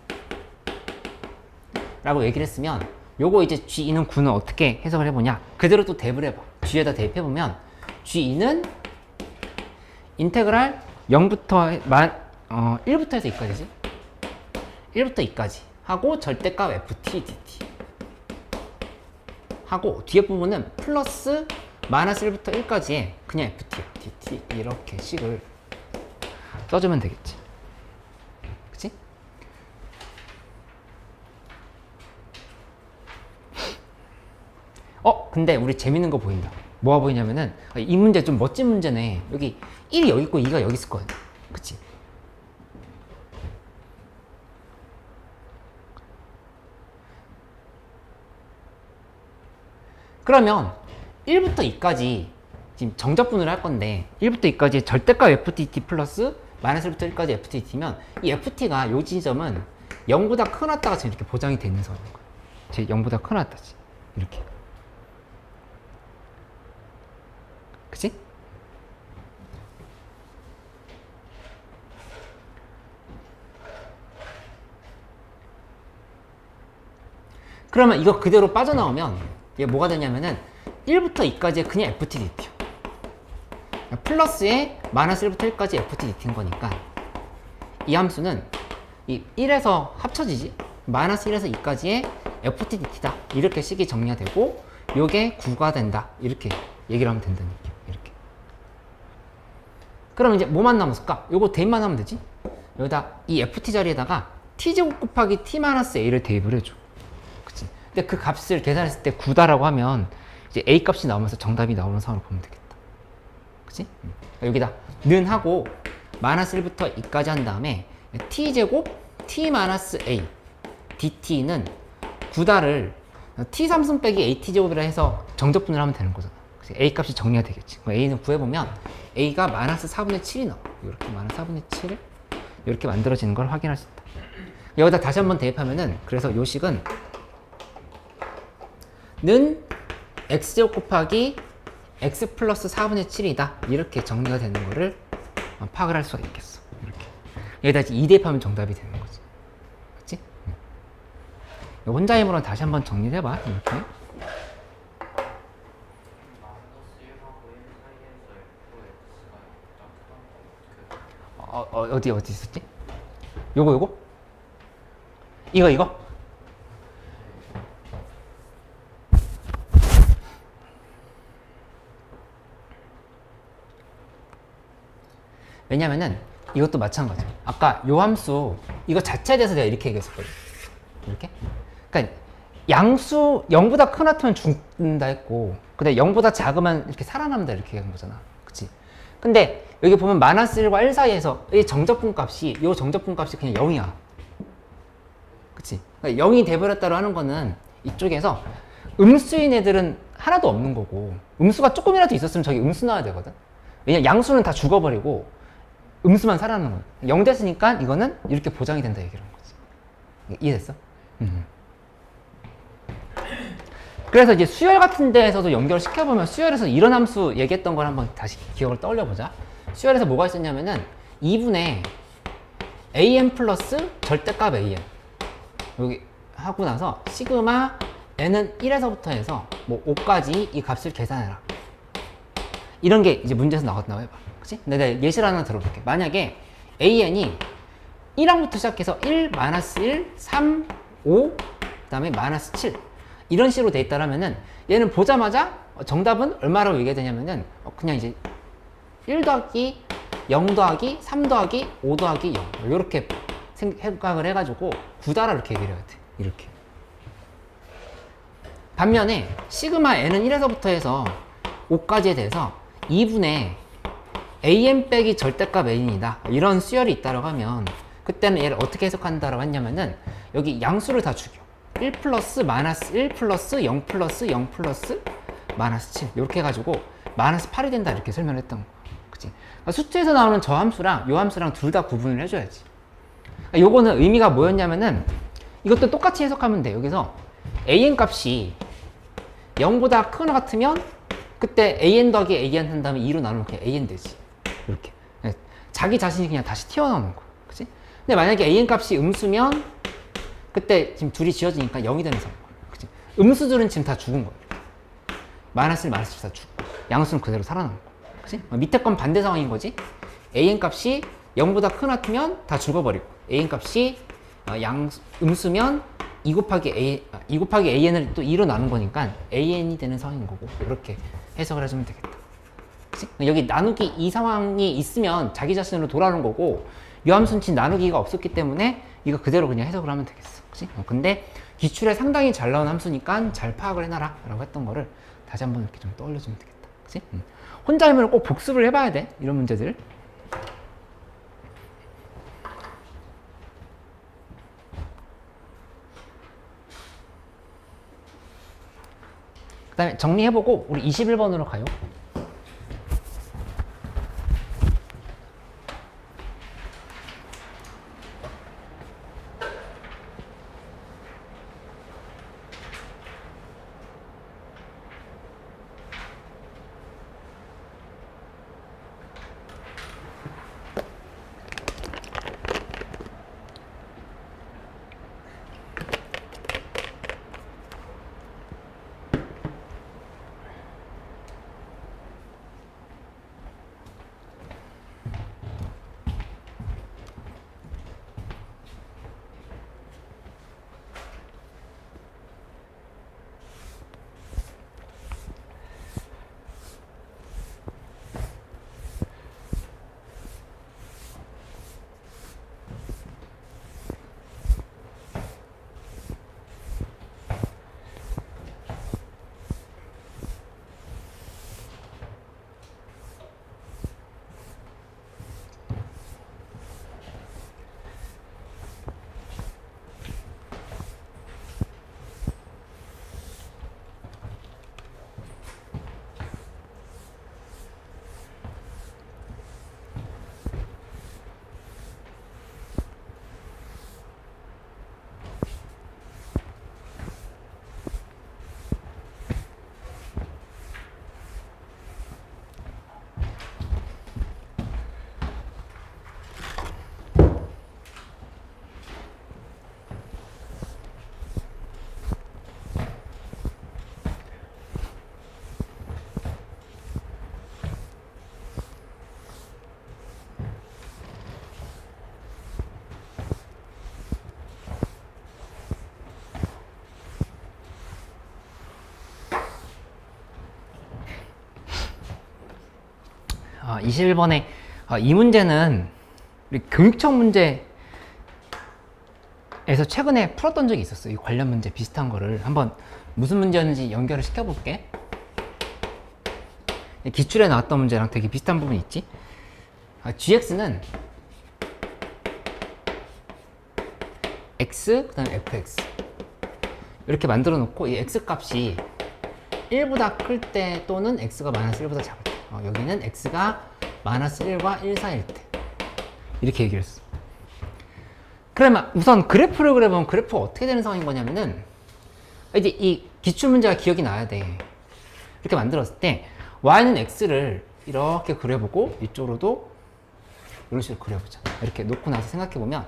S1: 라고 얘기를 했으면 요거 이제 G2는 9는 어떻게 해석을 해보냐. 그대로 또 대입을 해봐. G에다 대입해보면 G2는 인테그랄 0부터 1부터 해서 2까지지 1부터 2까지 하고 절대값 ft dt 하고 뒤에 부분은 플러스 마이너스 1부터 1까지의 그냥 ft야 dt 이렇게 식을 써주면 되겠지. 그치? 근데 우리 재밌는 거 보인다. 뭐가 보이냐면은 이 문제 좀 멋진 문제네. 여기 1이 여기 있고 2가 여기 있을 거야. 그치? 그러면 1부터 2까지 지금 정적분을 할 건데 1부터 2까지 절대값 FTT 플러스 마이너스 1부터 1까지 FTT면 이 FT가 요 지점은 0보다 큰 왔다가 지금 이렇게 보장이 되는 선인 거야. 제 0보다 큰 왔다지. 이렇게. 그치? 그러면 이거 그대로 빠져나오면 이게 뭐가 되냐면은 1부터 2까지의 그냥 FTDT요. 플러스에 마이너스 1부터 1까지 FTDT인 거니까 이 함수는 이 1에서 합쳐지지? 마이너스 1에서 2까지의 FTDT다. 이렇게 식이 정리가 되고 요게 9가 된다. 이렇게 얘기를 하면 된다는 얘기예요. 이렇게. 그럼 이제 뭐만 남았을까? 요거 대입만 하면 되지? 여기다 이 FT 자리에다가 T제곱 곱하기 T-A를 대입을 해줘. 그치? 근데 그 값을 계산했을 때 9다라고 하면 이제 A 값이 나오면서 정답이 나오는 상황을 보면 되겠다. 그치? 여기다 는 하고 마이너스 1부터 2까지 한 다음에 T제곱 T-A DT는 9다를 T3승 빼기 AT제곱이라 해서 정적분을 하면 되는 거잖아. 그치? A 값이 정리가 되겠지. A는 구해보면 A가 마이너스 4분의 7이 나와. 이렇게 마이너스 4분의 7 이렇게 만들어지는 걸 확인할 수 있다. 여기다 다시 한번 대입하면은 그래서 요 식은 는 x제곱 곱하기 x 플러스 4분의 7이다. 이렇게 정리가 되는 거를 파악을 할 수가 있겠어. 이렇게. 여기다 이제 2 대입하면 정답이 되는 거지. 그치? 혼자 힘으로는 다시 한번 정리를 해봐. 이렇게. 어디 있었지? 요거? 이거? 왜냐면은 이것도 마찬가지야. 아까 요 함수 이거 자체에 대해서 내가 이렇게 얘기했었거든. 이렇게. 그러니까 양수 0보다 큰 같으면 죽는다 했고, 근데 0보다 작으면 이렇게 살아남는다 이렇게 얘기한 거잖아. 그치? 근데 여기 보면 마이너스 1과 1 사이에서 이 정적분 값이 요 정적분 값이 그냥 0이야. 그치? 그러니까 0이 돼버렸다고 하는 거는 이쪽에서 음수인 애들은 하나도 없는 거고, 음수가 조금이라도 있었으면 저기 음수 나와야 되거든. 왜냐면 양수는 다 죽어버리고 음수만 살아남는 거야. 0 됐으니까 이거는 이렇게 보장이 된다 얘기를 하는 거지. 이해됐어? 그래서 이제 수열 같은 데에서도 연결을 시켜보면 수열에서 이런 함수 얘기했던 걸 한번 다시 기억을 떠올려보자. 수열에서 뭐가 있었냐면은 2분의 an 플러스 절대값 an 여기 하고 나서 시그마 n은 1에서부터 해서 뭐 5까지 이 값을 계산해라. 이런 게 이제 문제에서 나왔다고 해봐. 그치? 근데 내가 예시를 하나 들어볼게. 만약에 an이 1항부터 시작해서 1, 마이너스 1, 3, 5, 그 다음에 마이너스 7 이런 식으로 돼 있다라면은 얘는 보자마자 정답은 얼마라고 얘기해야 되냐면은 그냥 이제 1 더하기 0 더하기 3 더하기 5 더하기 0 이렇게 생각을 해가지고 9다라 이렇게 얘기를 해야 돼. 이렇게. 반면에 시그마 n은 1에서부터 해서 5까지에 대해서 2분의 an 빼기 절대값 n이다. 이런 수열이 있다라고 하면 그때는 얘를 어떻게 해석한다라고 했냐면은 여기 양수를 다 죽여. 1 플러스 마이너스 1 플러스 0 플러스 0 플러스 마이너스 7 이렇게 해가지고 마이너스 8이 된다 이렇게 설명을 했던 거. 그치? 그러니까 수트에서 나오는 저 함수랑 요 함수랑 둘 다 구분을 해줘야지. 그러니까 요거는 의미가 뭐였냐면은 이것도 똑같이 해석하면 돼. 여기서 an 값이 0보다 크거나 같으면 그때 an 더하기 an 한 다음에 2로 나누면 그냥 an 되지. 이렇게. 자기 자신이 그냥 다시 튀어나오는 거야. 그치? 근데 만약에 an 값이 음수면 그때 지금 둘이 지어지니까 0이 되는 상황. 그치? 음수들은 지금 다 죽은 거야. 마이너스 1, 마이너스 7 다 죽고. 양수는 그대로 살아남은 거야. 그치? 밑에 건 반대 상황인 거지. an 값이 0보다 큰 같으면 다 죽어버리고 an 값이 음수면 2 곱하기 an을 또 2로 나눈 거니까 an이 되는 상황인 거고 이렇게 해석을 해주면 되겠다. 그치? 여기 나누기 이 상황이 있으면 자기 자신으로 돌아오는 거고 요함수는 나누기가 없었기 때문에 이거 그대로 그냥 해석을 하면 되겠어. 그치? 근데 기출에 상당히 잘 나온 함수니까 잘 파악을 해놔라 라고 했던 거를 다시 한번 이렇게 좀 떠올려주면 되겠다. 그치? 혼자 하면 꼭 복습을 해봐야 돼. 이런 문제들. 그 다음에 정리해보고 우리 21번으로 가요. 21번에 이 문제는 우리 교육청 문제에서 최근에 풀었던 적이 있었어요. 이 관련 문제 비슷한 거를 한번 무슨 문제였는지 연결을 시켜볼게. 기출에 나왔던 문제랑 되게 비슷한 부분이 있지. gx는 x 그 다음에 fx 이렇게 만들어 놓고 이 x 값이 1보다 클 때 또는 x가 마이너스 1보다 작을 때 여기는 x가 마이너스 1과 1 사이일 때 이렇게 얘기를 했어. 그러면 우선 그래프를 그려보면 그래프가 어떻게 되는 상황인 거냐면은 이제 이 기출 문제가 기억이 나야 돼. 이렇게 만들었을 때 y는 x를 이렇게 그려보고 이쪽으로도 이런 식으로 그려보자. 이렇게 놓고 나서 생각해보면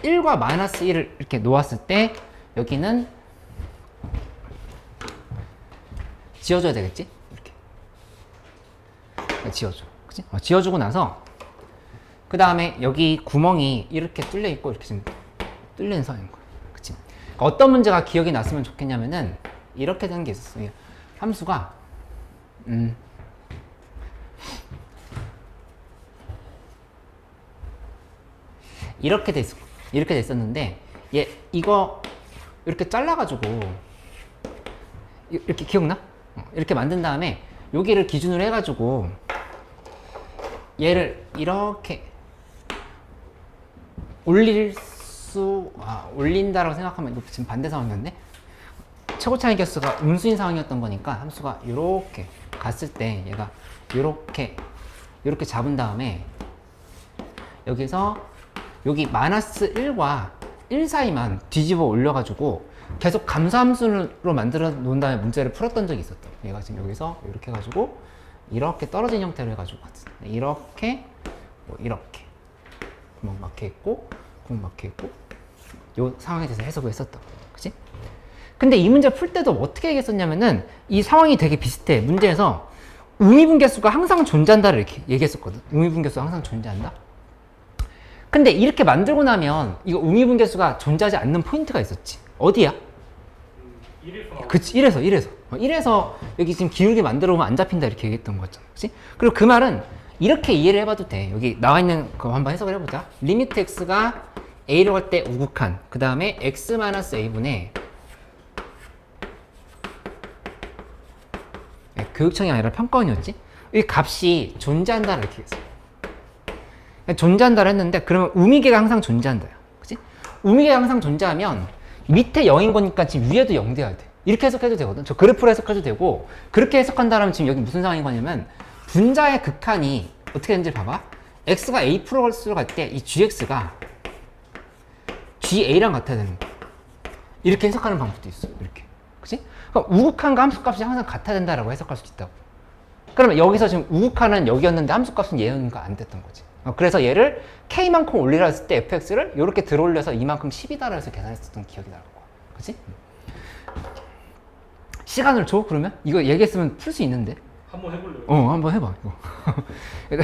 S1: 1과 마이너스 1을 이렇게 놓았을 때 여기는 지워줘야 되겠지? 이렇게 지워줘. 그치? 지워주고 나서 그 다음에 여기 구멍이 이렇게 뚫려 있고 이렇게 지금 뚫리는 선인 거야. 그치? 그러니까 어떤 문제가 기억이 났으면 좋겠냐면은 이렇게 되는 게 있었어. 함수가 이렇게 됐었는데 얘 이거 이렇게 잘라가지고 이렇게 기억나? 이렇게 만든 다음에 여기를 기준으로 해가지고 얘를 이렇게 올린다라고 생각하면 이거 지금 반대 상황이었네? 최고 차이 개수가 음수인 상황이었던 거니까 함수가 이렇게 갔을 때 얘가 이렇게 잡은 다음에 여기서 여기 마이너스 1과 1 사이만 뒤집어 올려가지고 계속 감소함수로 만들어 놓은 다음에 문제를 풀었던 적이 있었다. 얘가 지금 여기서 이렇게 해가지고 이렇게 떨어진 형태로 해가지고 이렇게 이렇게 구멍 막혀 있고 구멍 막혀 있고 요 상황에 대해서 해석을 했었다. 그치? 근데 이 문제 풀 때도 어떻게 얘기했었냐면은 이 상황이 되게 비슷해. 문제에서 우미분계수가 항상 존재한다를 이렇게 얘기했었거든. 우미분계수가 항상 존재한다. 근데 이렇게 만들고 나면 이거 우미분계수가 존재하지 않는 포인트가 있었지. 어디야?
S2: 1에서
S1: 그치, 1에서 여기 지금 기울기 만들어 보면 안 잡힌다 이렇게 얘기했던 거잖아. 그치? 그리고 그 말은 이렇게 이해를 해봐도 돼. 여기 나와 있는 거 한번 해석을 해보자. 리미트 x가 a로 갈 때 우극한, 그 다음에 x-a분의 교육청이 아니라 평가원이었지? 이 값이 존재한다 이렇게 했어. 존재한다를 했는데 그러면 우미계가 항상 존재한다. 그치? 우미계가 항상 존재하면 밑에 0인 거니까 지금 위에도 0 돼야 돼. 이렇게 해석해도 되거든. 저 그래프로 해석해도 되고 그렇게 해석한다면 지금 여기 무슨 상황인 거냐면 분자의 극한이 어떻게 되는지 봐봐. x가 a 프로로 갈 때 이 gx가 ga랑 같아야 되는 거야. 이렇게 해석하는 방법도 있어. 이렇게. 그치? 그럼 우극한과 함수값이 항상 같아야 된다라고 해석할 수 있다고. 그러면 여기서 지금 우극한은 여기였는데 함수값은 얘였는가 안 됐던 거지. 그래서 얘를 k만큼 올리라 했을 때 fx를 이렇게 들어올려서 이만큼 10이다라 해서 계산했었던 기억이 나는 거야. 그치? 시간을 줘? 그러면? 이거 얘기했으면 풀 수 있는데.
S2: 한번 해볼래요?
S1: 한번 해봐. 이거.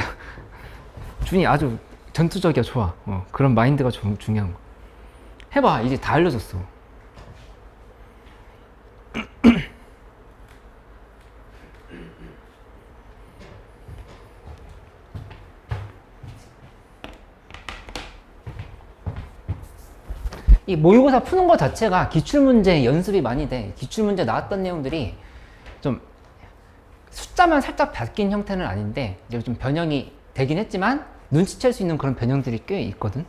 S1: 준이 아주 전투적이야. 좋아. 그런 마인드가 중요한 거. 해봐. 이제 다 알려줬어. 이 모의고사 푸는 거 자체가 기출문제 연습이 많이 돼. 기출문제 나왔던 내용들이 좀 숫자만 살짝 바뀐 형태는 아닌데 이제 좀 변형이 되긴 했지만 눈치챌 수 있는 그런 변형들이 꽤 있거든.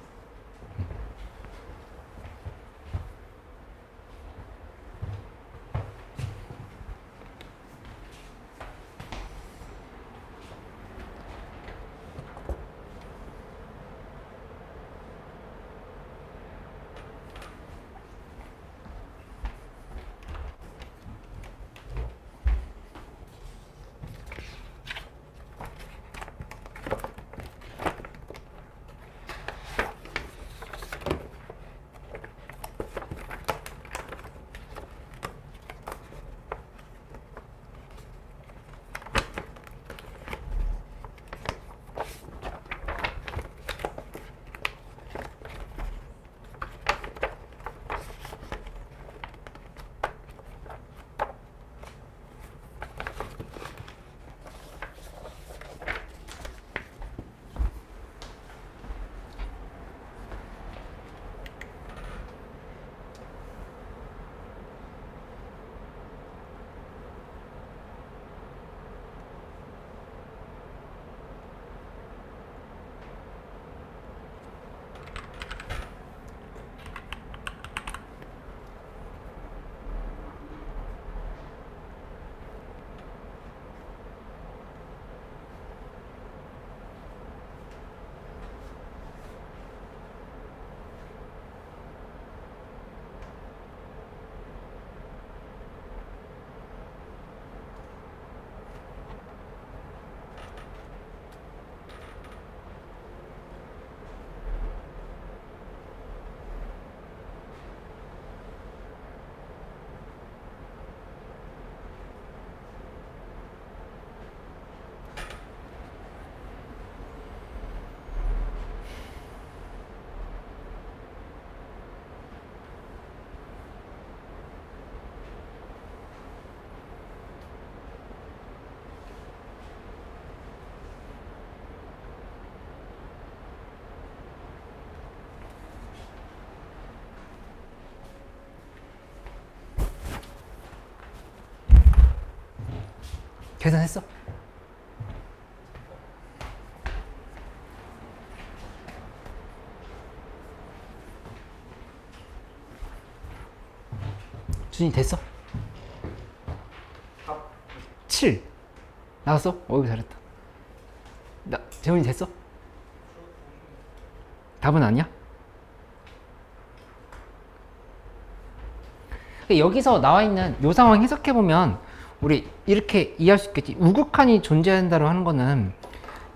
S1: 계산했어? 준이 됐어? 7 나왔어? 어이구 잘했다. 재훈이 됐어? 답은 아니야? 여기서 나와 있는 이 상황 해석해보면 우리 이렇게 이해할 수 있겠지. 우극한이 존재한다고 하는 거는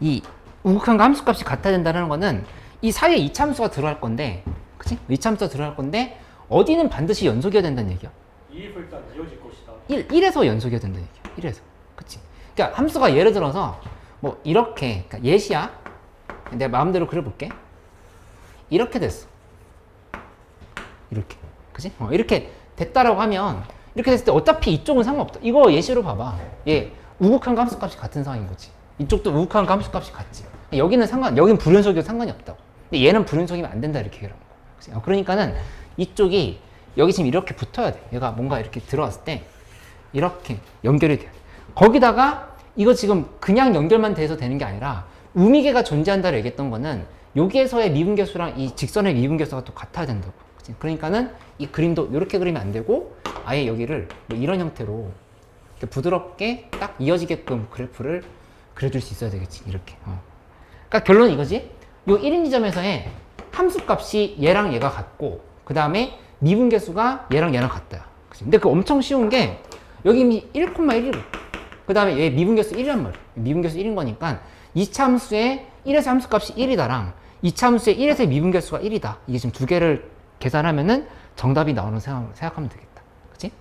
S1: 이 우극한과 함수값이 같아야 된다는 거는 이 사이에 이차함수가 들어갈 건데, 그치? 이차함수가 들어갈 건데 어디는 반드시 연속이어야 된다는 얘기야.
S2: 이입을 일단 이어질 것이다.
S1: 1에서 연속이어야 된다는 얘기야. 1에서. 그치? 그러니까 함수가 예를 들어서 뭐 이렇게, 그러니까 예시야. 내가 마음대로 그려볼게. 이렇게 됐어. 이렇게. 그치? 이렇게 됐다라고 하면 이렇게 됐을 때 어차피 이쪽은 상관없다. 이거 예시로 봐봐. 얘 우극한과 함수값이 같은 상황인 거지. 이쪽도 우극한과 함수값이 같지. 여기는 여긴 불연속이어도 상관이 없다고. 근데 얘는 불연속이면 안 된다 이렇게 얘기하는 거야. 그치? 그러니까는 이쪽이 여기 지금 이렇게 붙어야 돼. 얘가 뭔가 이렇게 들어왔을 때 이렇게 연결이 돼야 돼. 거기다가 이거 지금 그냥 연결만 돼서 되는 게 아니라 우미계가 존재한다고 얘기했던 거는 여기에서의 미분계수랑 이 직선의 미분계수가 또 같아야 된다고. 그치? 그러니까는 이 그림도 이렇게 그리면 안 되고 아예 여기를 뭐 이런 형태로 이렇게 부드럽게 딱 이어지게끔 그래프를 그려줄 수 있어야 되겠지. 이렇게. 그러니까 결론은 이거지. 요 1인 지점에서의 함수값이 얘랑 얘가 같고 그 다음에 미분계수가 얘랑 얘랑 같다. 그치? 근데 그 엄청 쉬운 게 여기 1,1이고 그 다음에 얘 미분계수 1이란 말이야. 미분계수 1인 거니까 2차 함수의 1에서 함수값이 1이다랑 2차 함수의 1에서의 미분계수가 1이다. 이게 지금 두 개를 계산하면은 정답이 나오는 생각하면 되겠다. 그치?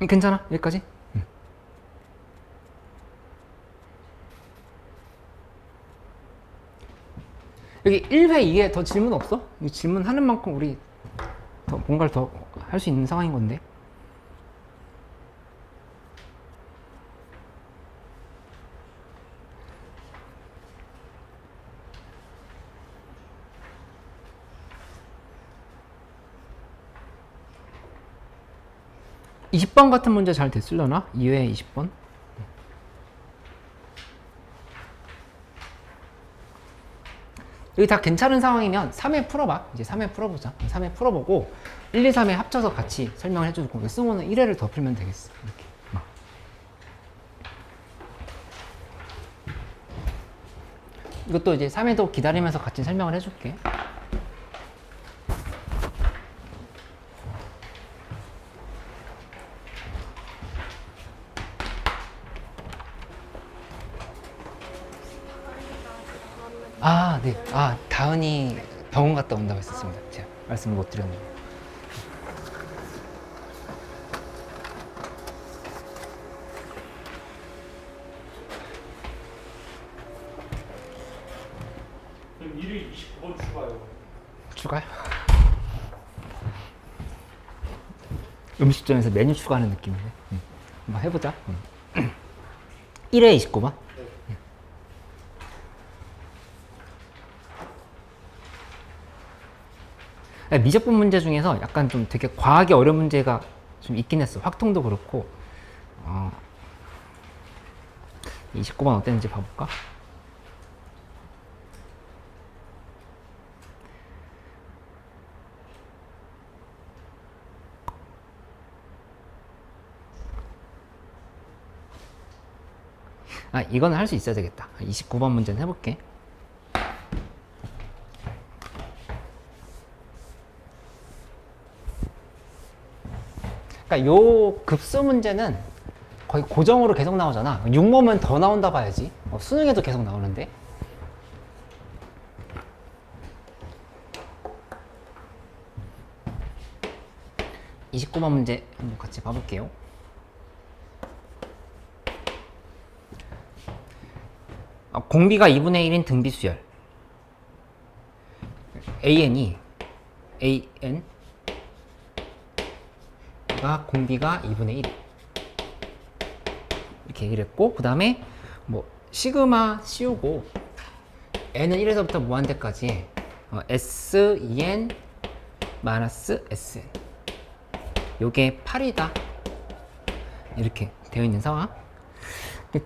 S1: 괜찮아? 여기까지? 여기 1회, 2회 더 질문 없어? 질문하는 만큼 우리 더 뭔가를 더 할 수 있는 상황인 건데. (20번) 같은 문제 잘 됐으려나? 2회 20번? 여기 다 괜찮은 상황이면 3회 풀어봐. 이제 3회 풀어보자. 3회 풀어보고 1, 2, 3회 합쳐서 같이 설명을 해주고 승호는 1회를 더 풀면 되겠어. 이렇게. 이것도 이제 3회도 기다리면서 같이 설명을 해줄게. 아, 네. 아, 다은이 병원 갔다 온다고 했었습니다. 제가 말씀을 못 드렸는데.
S2: 그럼 1일 29번 추가요.
S1: 추가요? 음식점에서 메뉴 추가하는 느낌이네. 한번 해보자. 1회 29번. 미적분 문제 중에서 약간 좀 되게 과하게 어려운 문제가 좀 있긴 했어. 확통도 그렇고. 29번 어땠는지 봐볼까? 이거는 할 수 있어야 되겠다. 29번 문제는 해볼게. 그러니까 요 급수 문제는 거의 고정으로 계속 나오잖아. 6모면 더 나온다 봐야지. 수능에도 계속 나오는데. (29번) 문제 한번 같이 봐볼게요. 공비가 2분의 1인 등비수열 AN이 공비가 2분의 1 이렇게 얘기를 했고, 그 다음에 뭐 시그마 씌우고 n은 1에서부터 무한대까지 SEN 마이너스 SN. 요게 8이다. 이렇게 되어 있는 상황.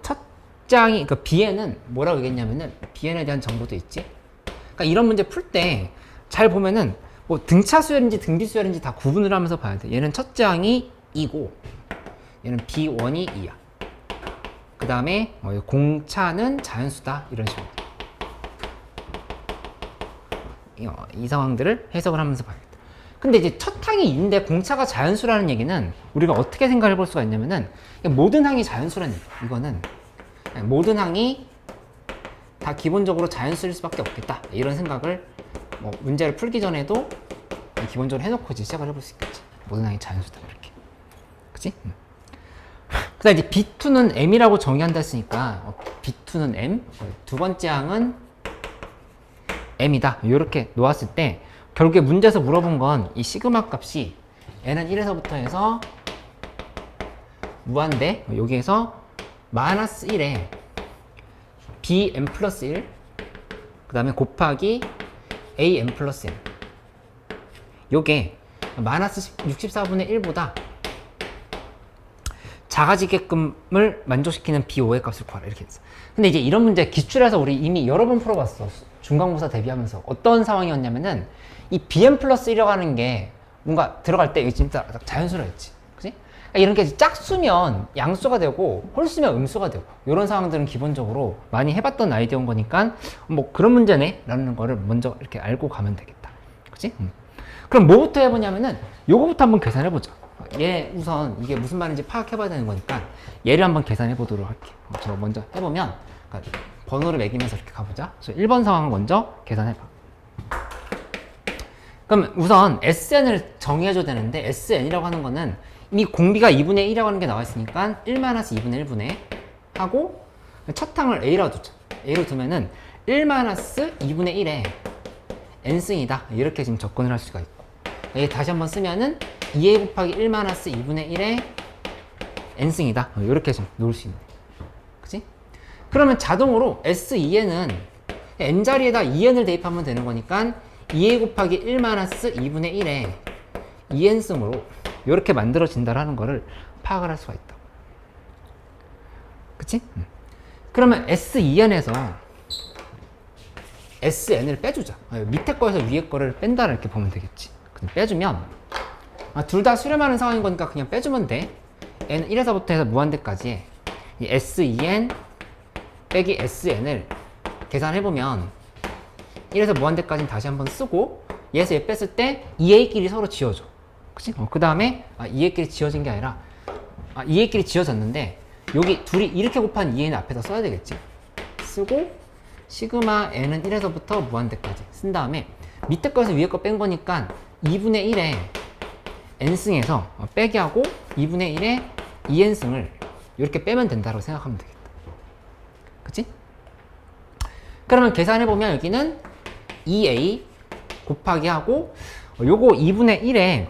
S1: 첫 장이, 그러니까 B에는 뭐라고 얘기했냐면은, Bn에 대한 정보도 있지. 그러니까 이런 문제 풀 때 잘 보면은, 뭐 등차 수열인지 등비 수열인지 다 구분을 하면서 봐야 돼. 얘는 첫 장이 2고, 얘는 B1이 2야. 그 다음에 공차는 자연수다. 이런 식으로. 이 상황들을 해석을 하면서 봐야겠다. 근데 이제 첫 항이 2인데 공차가 자연수라는 얘기는 우리가 어떻게 생각해 볼 수가 있냐면은, 모든 항이 자연수라는 얘기야. 이거는 모든 항이 다 기본적으로 자연수일 수밖에 없겠다. 이런 생각을 뭐 문제를 풀기 전에도 기본적으로 해놓고 이제 시작을 해볼 수 있겠지. 모든 항이 자연수다. 이렇게. 그치? 그 다음 이제 B2는 M이라고 정의한다 했으니까 B2는 M, 두 번째 항은 M이다. 이렇게 놓았을 때 결국에 문제에서 물어본 건 이 시그마 값이 N은 1에서부터 해서 무한대, 여기에서 마이너스 1에 BM 플러스 1, 그 다음에 곱하기 AM 플러스 N. 요게 마이너스 64분의 1보다 작아지게끔을 만족시키는 B5의 값을 구하라. 이렇게 했어. 근데 이제 이런 문제 기출에서 우리 이미 여러 번 풀어봤어. 중간고사 대비하면서. 어떤 상황이었냐면은 이 BM 플러스 1이라고 하는 게 뭔가 들어갈 때 이게 진짜 자연수라였지. 그치? 그러니까 이런 게 짝수면 양수가 되고 홀수면 음수가 되고 이런 상황들은 기본적으로 많이 해봤던 아이디어인 거니까 뭐 그런 문제네 라는 거를 먼저 이렇게 알고 가면 되겠다. 그치? 그럼 뭐부터 해보냐면은 요거부터 한번 계산해보자. 얘 우선 이게 무슨 말인지 파악해봐야 되는 거니까 얘를 한번 계산해 보도록 할게. 저 먼저 해보면, 그러니까 번호를 매기면서 이렇게 가보자. 그래서 1번 상황을 먼저 계산해봐. 그럼 우선 SN을 정의해줘야 되는데, SN이라고 하는 거는 이미 공비가 2분의 1이라고 하는 게 나와 있으니까 1-2분의 1분의 하고 첫 항을 A라고 두자. A로 두면은 1-2분의 1에 N승이다. 이렇게 지금 접근을 할 수가 있고, 얘 다시 한번 쓰면은 2a 곱하기 1-2분의 1에 n승이다. 이렇게 좀 놓을 수 있네. 그치? 그러면 자동으로 S2n은 n자리에다 2n을 대입하면 되는 거니까 2a 곱하기 1-2분의 1에 2n승으로 이렇게 만들어진다라는 거를 파악을 할 수가 있다. 그치? 그러면 S2n에서 SN을 빼주자. 밑에 거에서 위에 거를 뺀다 이렇게 보면 되겠지. 빼주면 둘 다 수렴하는 상황인 거니까 그냥 빼주면 돼. N은 1에서부터 해서 무한대까지 이 S2N 빼기 SN을 계산해보면 1에서 무한대까지는 다시 한번 쓰고 얘에서 얘 뺐을 때 2A끼리 서로 지워줘. 그치? 그 다음에 2A끼리 지워진 게 아니라 2A끼리 지워졌는데 여기 둘이 이렇게 곱한 2A는 앞에다 써야 되겠지. 쓰고 시그마 N은 1에서부터 무한대까지 쓴 다음에 밑에 거에서 위에 거 뺀 거니까 2분의 1에 n승에서 빼기 하고 2분의 1에 2n승을 이렇게 빼면 된다고 생각하면 되겠다. 그치? 그러면 계산해보면 여기는 2a 곱하기 하고 요거 2분의 1에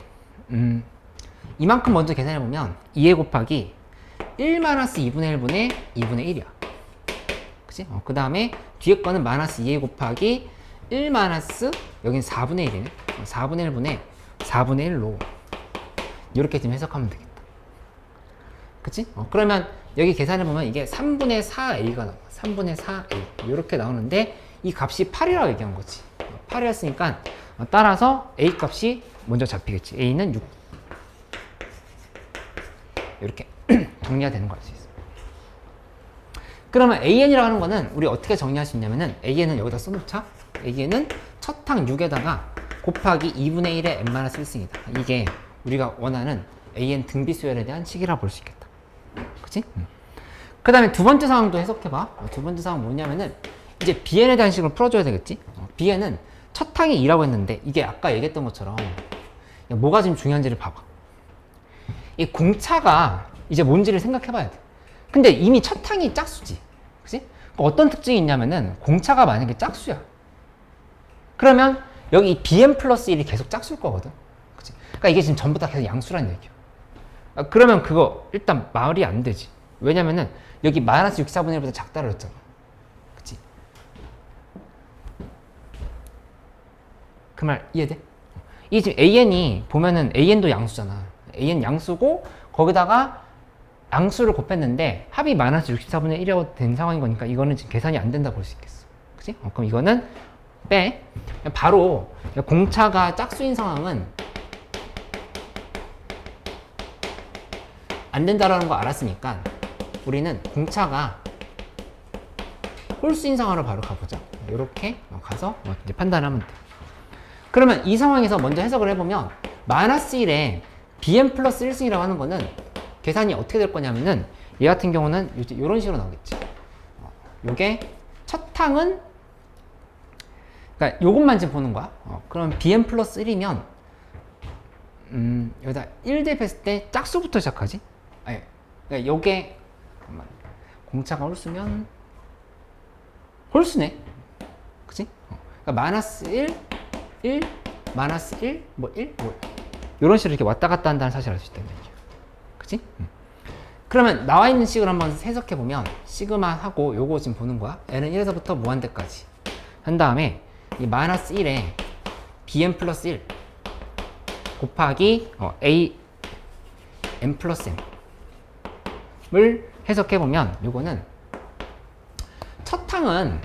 S1: 이만큼 먼저 계산해보면 2a 곱하기 1-2분의 1분의 2분의 1이야. 그치? 그 다음에 뒤에 거는 마이너스 2a 곱하기 1 마이너스 여긴 4분의 1이네. 4분의 1분의 4분의 1로 이렇게 지금 해석하면 되겠다. 그치? 그러면 여기 계산해보면 이게 3분의 4a가 나와. 3분의 4a 이렇게 나오는데 이 값이 8이라고 얘기한 거지. 8이었으니까 따라서 a 값이 먼저 잡히겠지. a는 6 이렇게 정리가 되는 거 알 수 있어. 그러면 an이라고 하는 거는 우리 어떻게 정리할 수 있냐면은 an은 여기다 써놓자. an은 첫 항 6에다가 곱하기 2분의 1의 n-1승이다. 이게 우리가 원하는 an 등비 수열에 대한 식이라 볼 수 있겠다. 그치? 그 다음에 두 번째 상황도 해석해봐. 두 번째 상황 뭐냐면은 이제 bn에 대한 식으로 풀어줘야 되겠지? bn은 첫 항이 2라고 했는데 이게 아까 얘기했던 것처럼 뭐가 지금 중요한지를 봐봐. 이 공차가 이제 뭔지를 생각해봐야 돼. 근데 이미 첫 항이 짝수지. 그치? 어떤 특징이 있냐면은 공차가 만약에 짝수야. 그러면 여기 bm 플러스 1이 계속 짝수일 거거든. 그치? 그러니까 이게 지금 전부 다 계속 양수란 얘기야. 그러면 그거 일단 말이 안 되지. 왜냐면은 여기 마이너스 64분의 1보다 작다고 했잖아. 그치? 그 말 이해돼? 이 지금 AN이 보면은 AN도 양수잖아. AN 양수고 거기다가 양수를 곱했는데 합이 마이너스 64분의 1이라고 된 상황인 거니까 이거는 지금 계산이 안 된다 볼 수 있겠어. 그치? 그럼 이거는 빼. 바로 공차가 짝수인 상황은 안 된다라는 거 알았으니까 우리는 공차가 홀수인 상황으로 바로 가보자. 이렇게 가서 이제 판단하면 돼. 그러면 이 상황에서 먼저 해석을 해보면 마이너스 1에 bm 플러스 1승이라고 하는 거는 계산이 어떻게 될 거냐면은 얘 같은 경우는 이런 식으로 나오겠지. 요게 첫 항은 그러니까 요것만 지금 보는 거야. 그럼 bm 플러스 1이면 여기다 1 대입했을 때 짝수부터 시작하지? 아니, 그러니까 요게 잠깐만. 공차가 홀수면 홀수네. 그치? 그러니까 마이너스 1, 1, 마이너스 1, 뭐 1, 뭐 이런 식으로 이렇게 왔다 갔다 한다는 사실을 알 수 있다는 얘기야. 그치? 그러면 나와 있는 식을 한번 해석해 보면 시그마 하고 요거 지금 보는 거야. n은 1에서부터 무한대까지 한 다음에 이 마이너스 1에 bm 플러스 1 곱하기 a m 플러스 m을 해석해 보면 요거는 첫 항은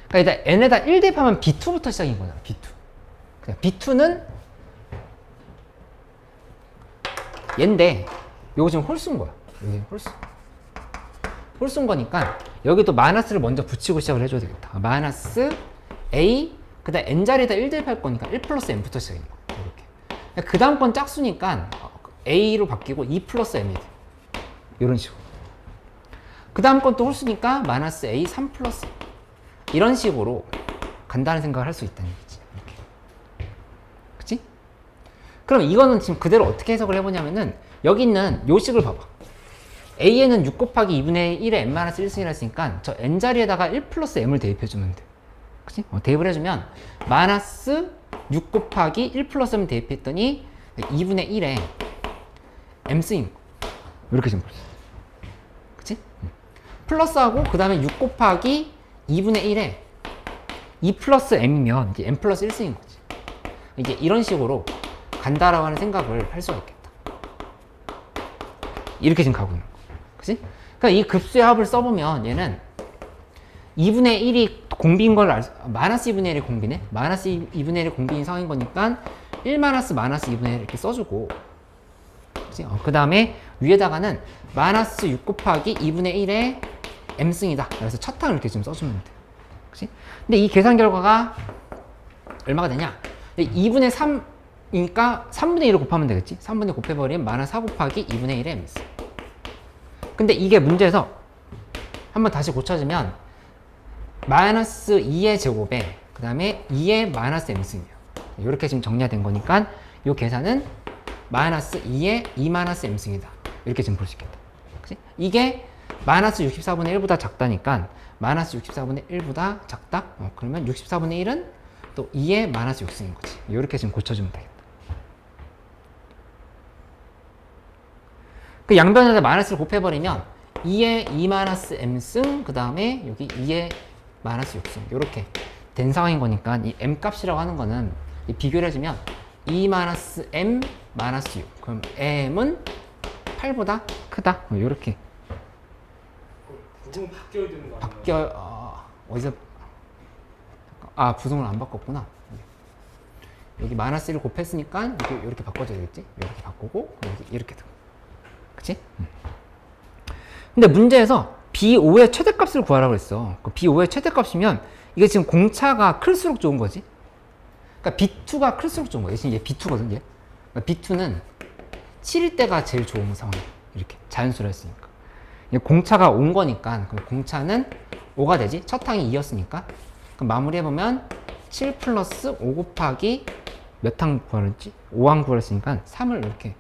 S1: 그러니까 일단 n에다 1 대입하면 b2부터 시작인 거잖아. b2. 그러니까 b2는 얘인데 요거 지금 홀수인 거야. 여기 홀수인 거니까 여기도 마이너스를 먼저 붙이고 시작을 해줘야 되겠다. 마이너스 a 그 다음 n자리에다 1 대입할 거니까 1 플러스 m부터 시작인 거야. 이렇게. 그 다음 건 짝수니까 a로 바뀌고 2 플러스 m이 돼. 이런 식으로. 그 다음 건 또 홀수니까 마이너스 a 3 플러스 이런 식으로 간다는 생각을 할 수 있다는 얘기지. 이렇게. 그치? 그럼 이거는 지금 그대로 어떻게 해석을 해보냐면은 여기 있는 요 식을 봐봐. a에는 6 곱하기 2분의 1에 n-1승이라 했으니까 저 n자리에다가 1 플러스 m을 대입해주면 돼. 그치? 대입을 해주면 마이너스 6 곱하기 1 플러스 m 대입했더니 2분의 1에 m승인 거. 이렇게 지금 볼 수 있어. 그치? 플러스하고 그 다음에 6 곱하기 2분의 1에 2 플러스 m이면 이제 m 플러스 1승인 거지. 이제 이런 식으로 간다라고 하는 생각을 할 수가 있겠다. 이렇게 지금 가고 있는 거. 그치? 그러니까 이 급수의 합을 써보면 얘는 2분의 1이 공비인 걸 마이너스 2분의 1이 공비네? 마이너스 2분의 1이 공비인 상황인 거니까 1 마이너스 2분의 1 이렇게 써주고 그치? 그 다음에 위에다가는 마이너스 6 곱하기 2분의 1의 m승이다. 그래서 첫 항을 이렇게 좀 써주면 돼. 그치? 근데 이 계산 결과가 얼마가 되냐? 2분의 3이니까 3분의 1을 곱하면 되겠지? 3분의 1 곱해버리면 마이너스 4 곱하기 2분의 1의 m승. 근데 이게 문제에서 한번 다시 고쳐주면 마이너스 2의 제곱에 그 다음에 2의 마이너스 m승이에요. 이렇게 지금 정리가 된 거니까 이 계산은 마이너스 2의 2 마이너스 m승이다. 이렇게 지금 볼 수 있겠다. 그치? 이게 마이너스 64분의 1보다 작다니까 마이너스 64분의 1보다 작다? 그러면 64분의 1은 또 2의 마이너스 6승인 거지. 이렇게 지금 고쳐주면 되겠다. 그 양변에다 마이너스를 곱해버리면 2의 2 마이너스 m승 그 다음에 여기 2의 마이너스 6승 이렇게 된 상황인 거니까 이 m 값이라고 하는 거는 비교를 해주면 2 마이너스 m 마이너스 6 그럼 m은 8보다 크다 이렇게
S2: 부분 바뀌어야 되는 거 아니에요?
S1: 어디서 부등을 안 바꿨구나. 여기 마이너스 1을 곱했으니까 이렇게 바꿔줘야 되겠지. 이렇게 바꾸고 여기 이렇게 돼. 그치? 근데 문제에서 B5의 최대값을 구하라고 했어. 그 B5의 최대값이면 이게 지금 공차가 클수록 좋은 거지. 그러니까 B2가 클수록 좋은 거야. 지금 얘 B2거든, 얘. 그러니까 B2는 7일 때가 제일 좋은 상황이야. 이렇게 자연수로 했으니까. 공차가 온 거니까 그럼 공차는 5가 되지. 첫 항이 2였으니까. 그럼 마무리해보면 7 플러스 5 곱하기 몇 항 구하랬지? 5항 구하랬으니까 3을 이렇게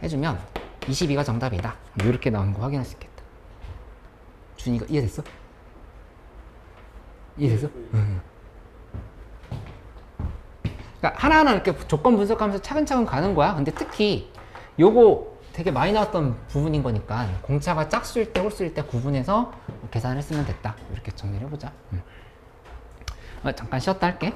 S1: 해주면 22가 정답이다. 이렇게 나오는 거 확인할 수 있겠다. 준이가 이해됐어? 이해됐어? 응. 그러니까 하나하나 이렇게 조건 분석하면서 차근차근 가는 거야. 근데 특히 요거 되게 많이 나왔던 부분인 거니까 공차가 짝수일 때 홀수일 때 구분해서 계산을 했으면 됐다. 이렇게 정리를 해보자. 잠깐 쉬었다 할게.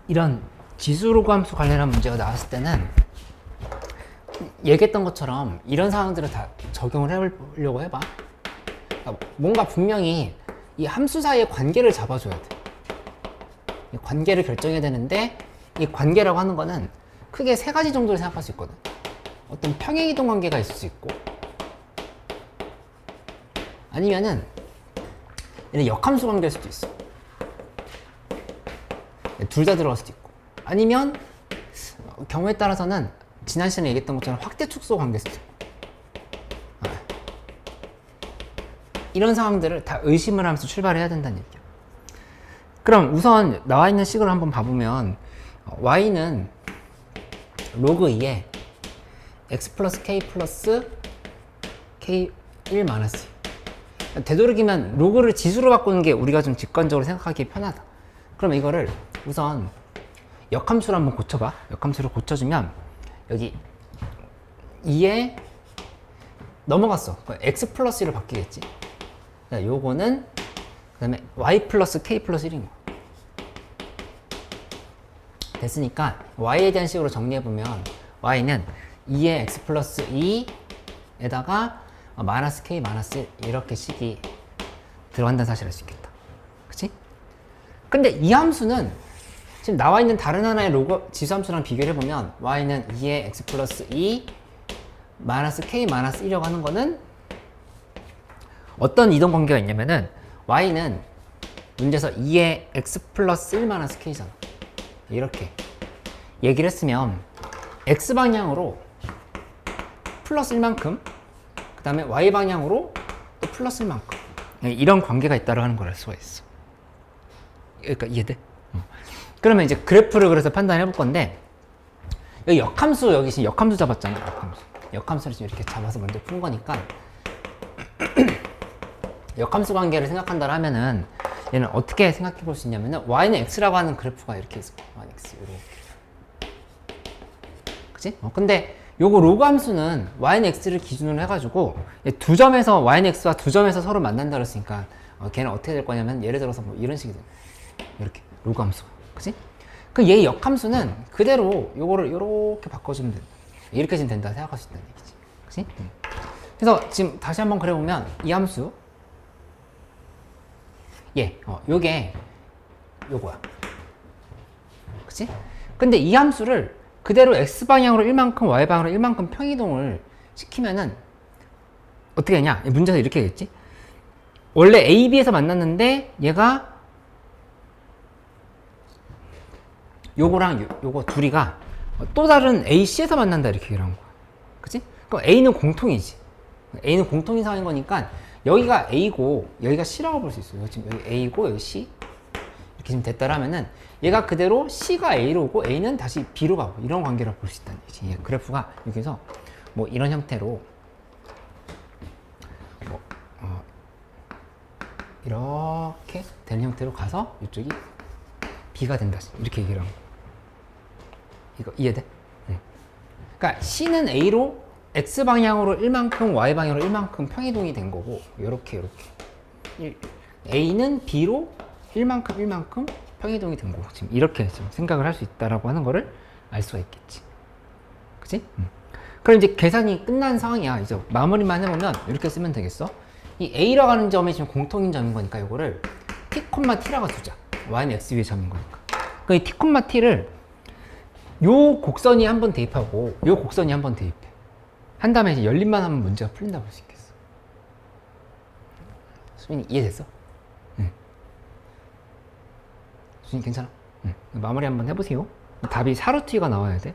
S1: 이런 지수로그 함수 관련한 문제가 나왔을 때는 얘기했던 것처럼 이런 상황들을 다 적용을 해보려고 해봐. 그러니까 뭔가 분명히 이 함수 사이의 관계를 잡아줘야 돼. 이 관계를 결정해야 되는데 이 관계라고 하는 거는 크게 세 가지 정도를 생각할 수 있거든. 어떤 평행이동 관계가 있을 수 있고, 아니면은 얘는 역함수 관계일 수도 있어. 둘 다 들어갈 수도 있고, 아니면 경우에 따라서는 지난 시간에 얘기했던 것처럼 확대 축소 관계일 수도 있고. 이런 상황들을 다 의심을 하면서 출발해야 된다는 얘기야. 그럼 우선 나와 있는 식을 한번 봐보면 y는 로그 2에 x 플러스 k 플러스 k 1 마이너스 되도록이면 로그를 지수로 바꾸는 게 우리가 좀 직관적으로 생각하기 편하다. 그럼 이거를 우선 역함수로 한번 고쳐봐. 역함수로 고쳐주면 여기 2에 넘어갔어. x 플러스 1로 바뀌겠지. 요거는 그 다음에 y 플러스 k 플러스 1인 거야. 됐으니까 y에 대한 식으로 정리해보면 y는 2의 x 플러스 2에다가 마이너스 k 마이너스 1 이렇게 식이 들어간다는 사실을 알 수 있겠다. 그치? 근데 이 함수는 지금 나와 있는 다른 하나의 로그 지수 함수랑 비교를 해보면 y는 2의 x 플러스 2 마이너스 k 마이너스 1이라고 하는 거는 어떤 이동 관계가 있냐면은 y는 문제에서 2의 x 플러스 1 마이너스 k잖아. 이렇게 얘기를 했으면 x 방향으로 플러스 1만큼 그 다음에 y 방향으로 또 플러스 1만큼 이런 관계가 있다고 하는 걸 알 수가 있어. 그러니까 이해돼? 그러면 이제 그래프를 그래서 판단해 볼 건데 여기 역함수 여기 지금 역함수 잡았잖아. 역함수를 지금 이렇게 잡아서 먼저 푼 거니까 역함수 관계를 생각한다 하면은 얘는 어떻게 생각해 볼 수 있냐면은 y는 x라고 하는 그래프가 이렇게 있어. y는 x 이렇게. 그치? 근데 요거 로그 함수는 y는 x를 기준으로 해가지고 두 점에서 y는 x와 두 점에서 서로 만난다 그랬으니까 걔는 어떻게 될 거냐면 예를 들어서 뭐 이런 식이 돼. 이렇게 로그 함수가. 그치? 그 얘 역함수는 그대로 요거를 이렇게 바꿔주면 된다. 이렇게 지금 된다 생각할 수 있다는 얘기지. 그치? 그래서 지금 다시 한번 그려보면 이 함수 요게 요거야. 그치? 근데 이 함수를 그대로 x방향으로 1만큼 y방향으로 1만큼 평이동을 시키면은 어떻게 되냐? 문제에서 이렇게 되겠지? 원래 A, B에서 만났는데 얘가 요거랑 요거 둘이가 또 다른 A, C에서 만난다 이렇게 얘기를 한 거야. 그치? 그럼 A는 공통이지. A는 공통인 상황인 거니까 여기가 A고 여기가 C라고 볼 수 있어요. 지금 여기 A고 여기 C 이렇게 지금 됐다라면은 얘가 그대로 C가 A로 오고 A는 다시 B로 가고 이런 관계를 볼 수 있다는 얘기지. 그래프가 여기서 뭐 이런 형태로 뭐 이렇게 되는 형태로 가서 이쪽이 B가 된다. 이렇게 얘기를 하고 이거 이해돼? 그러니까 C는 A로 X방향으로 1만큼 Y방향으로 1만큼 평이동이 된 거고 요렇게 A는 B로 1만큼 1만큼 평이동이 된 거고 지금 이렇게 지금 생각을 할 수 있다라고 하는 거를 알 수가 있겠지. 그치? 그럼 이제 계산이 끝난 상황이야. 이제 마무리만 해보면 이렇게 쓰면 되겠어. 이 A라고 하는 점이 지금 공통인 점인 거니까 이거를 T, T라고 두자. Y는 X 위의 점인 거니까. 그럼 이 T, T를 요 곡선이 한번 대입하고 요 곡선이 한번 대입해. 한 다음에 이제 열림만 하면 문제가 풀린다고 볼 수 있겠어. 수민이 이해됐어? 응. 수민이 괜찮아? 응. 마무리 한번 해보세요. 답이 4루트가 나와야 돼.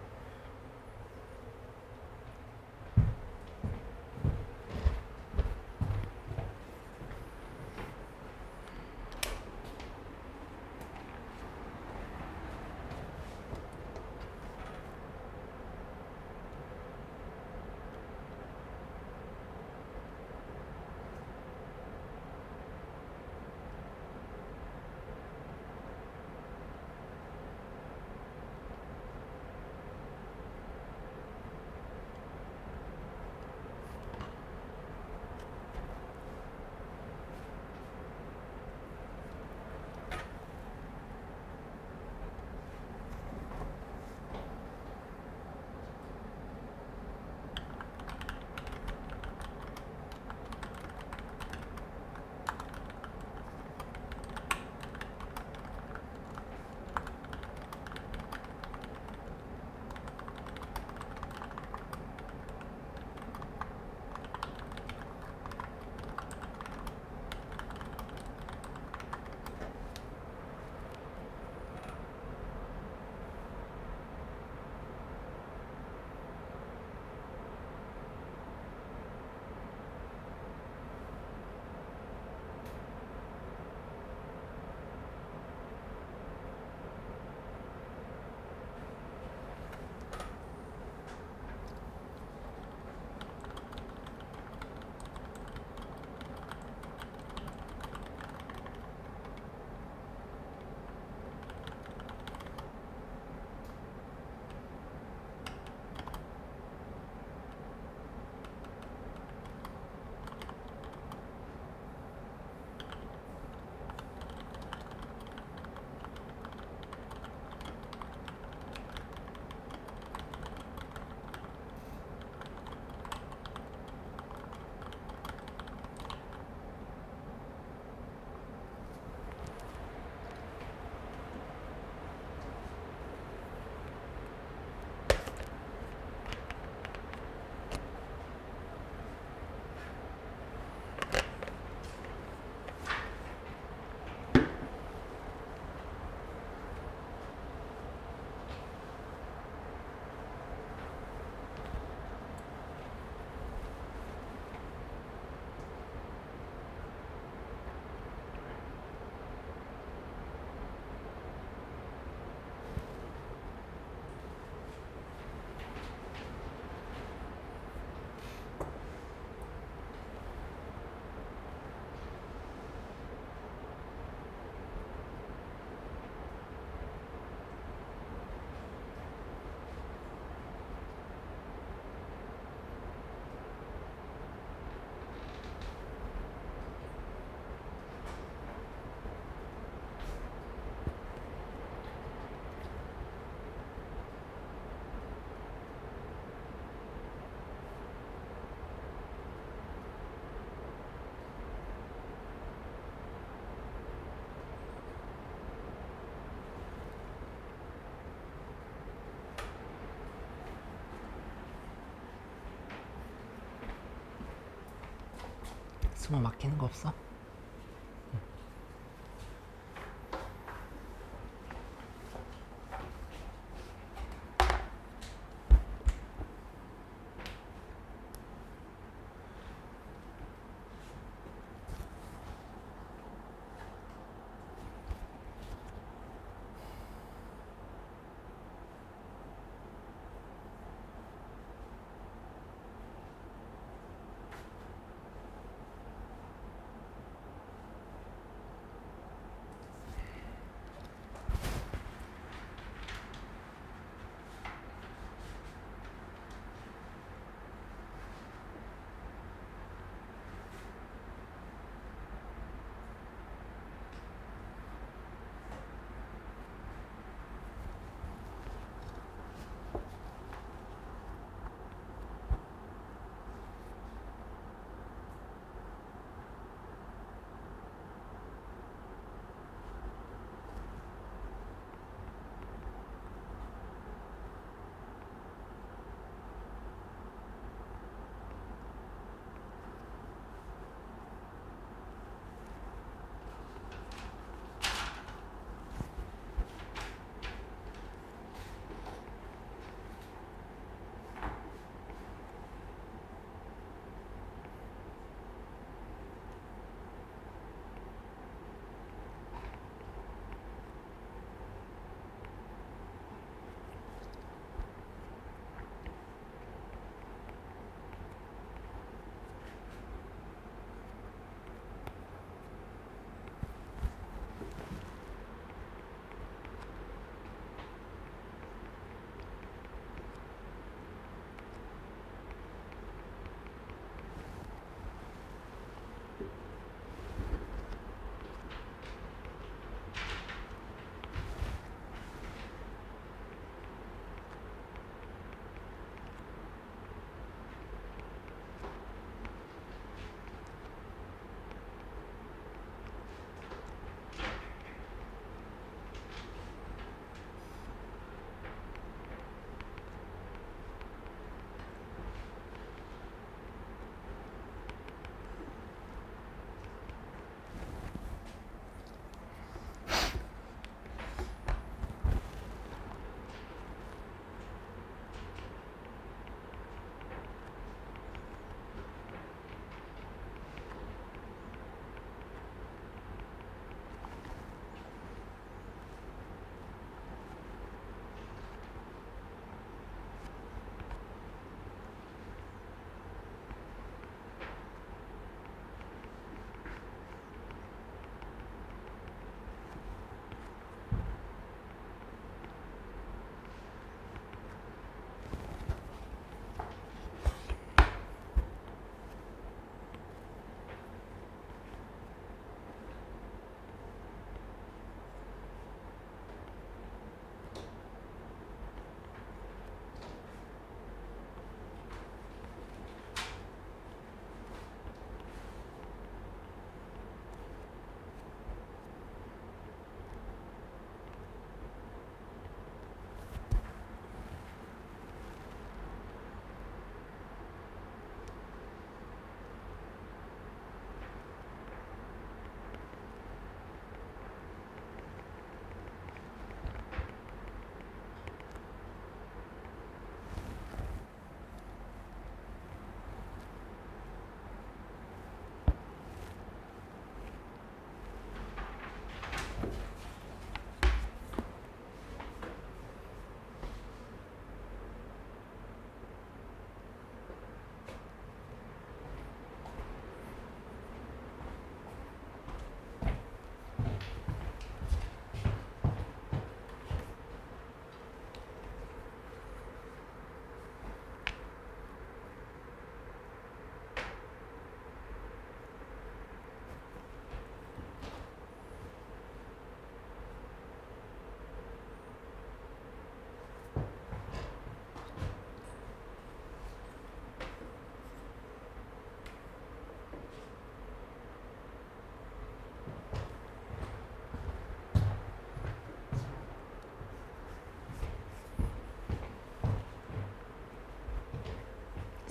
S1: 숨어 막히는 거 없어?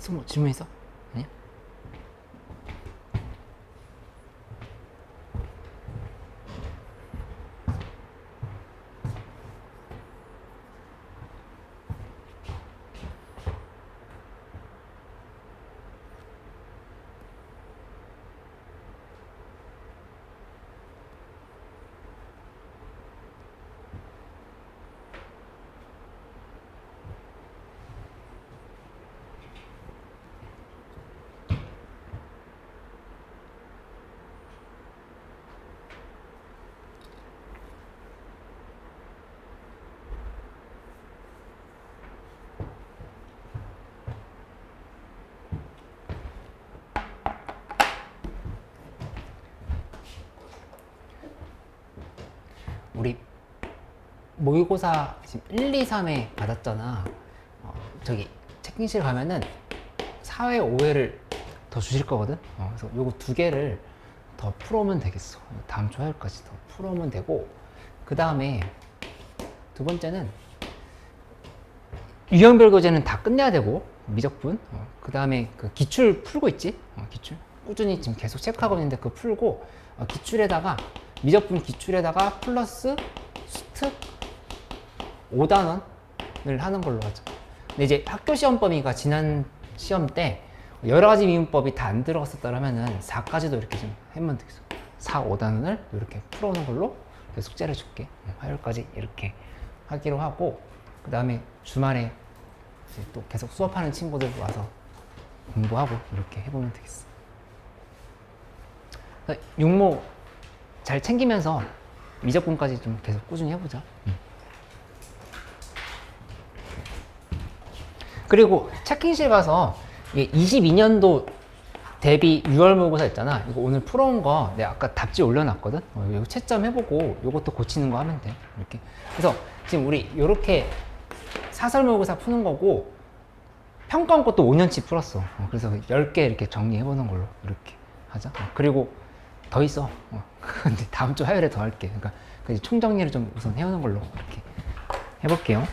S1: 승모 질문 있어? 아니야? 모의고사 지금 1, 2, 3회 받았잖아. 저기 채팅실 가면은 4회, 5회를 더 주실 거거든. 그래서 요거 두 개를 더 풀어오면 되겠어. 다음 주 화요일까지 더 풀어오면 되고, 그 다음에 두 번째는 유형별 교재는 다 끝내야 되고, 미적분. 그 다음에 그 기출 풀고 있지? 기출. 꾸준히 지금 계속 체크하고 있는데 그거 풀고, 기출에다가, 미적분 기출에다가 플러스 수특 5단원을 하는 걸로 하자. 근데 이제 학교 시험 범위가 지난 시험 때 여러 가지 미분법이 다 안 들어갔었다면은 4까지도 이렇게 좀 하면 되겠어. 4, 5단원을 이렇게 풀어오는 걸로 숙제를 줄게. 화요일까지 이렇게 하기로 하고, 그 다음에 주말에 이제 또 계속 수업하는 친구들 와서 공부하고 이렇게 해보면 되겠어. 육모 잘 챙기면서 미적분까지 좀 계속 꾸준히 해보자. 그리고 채팅실 가서 이게 22년도 대비 6월 모의고사 있잖아. 이거 오늘 풀어온 거 내가 아까 답지 올려놨거든. 이거 채점 해보고 이것도 고치는 거 하면 돼. 이렇게. 그래서 지금 우리 이렇게 사설 모의고사 푸는 거고 평가원 것도 5년치 풀었어. 그래서 10개 이렇게 정리해보는 걸로 이렇게 하자. 그리고 더 있어. 근데 다음 주 화요일에 더 할게. 그러니까 총정리를 좀 우선 해오는 걸로 이렇게 해볼게요.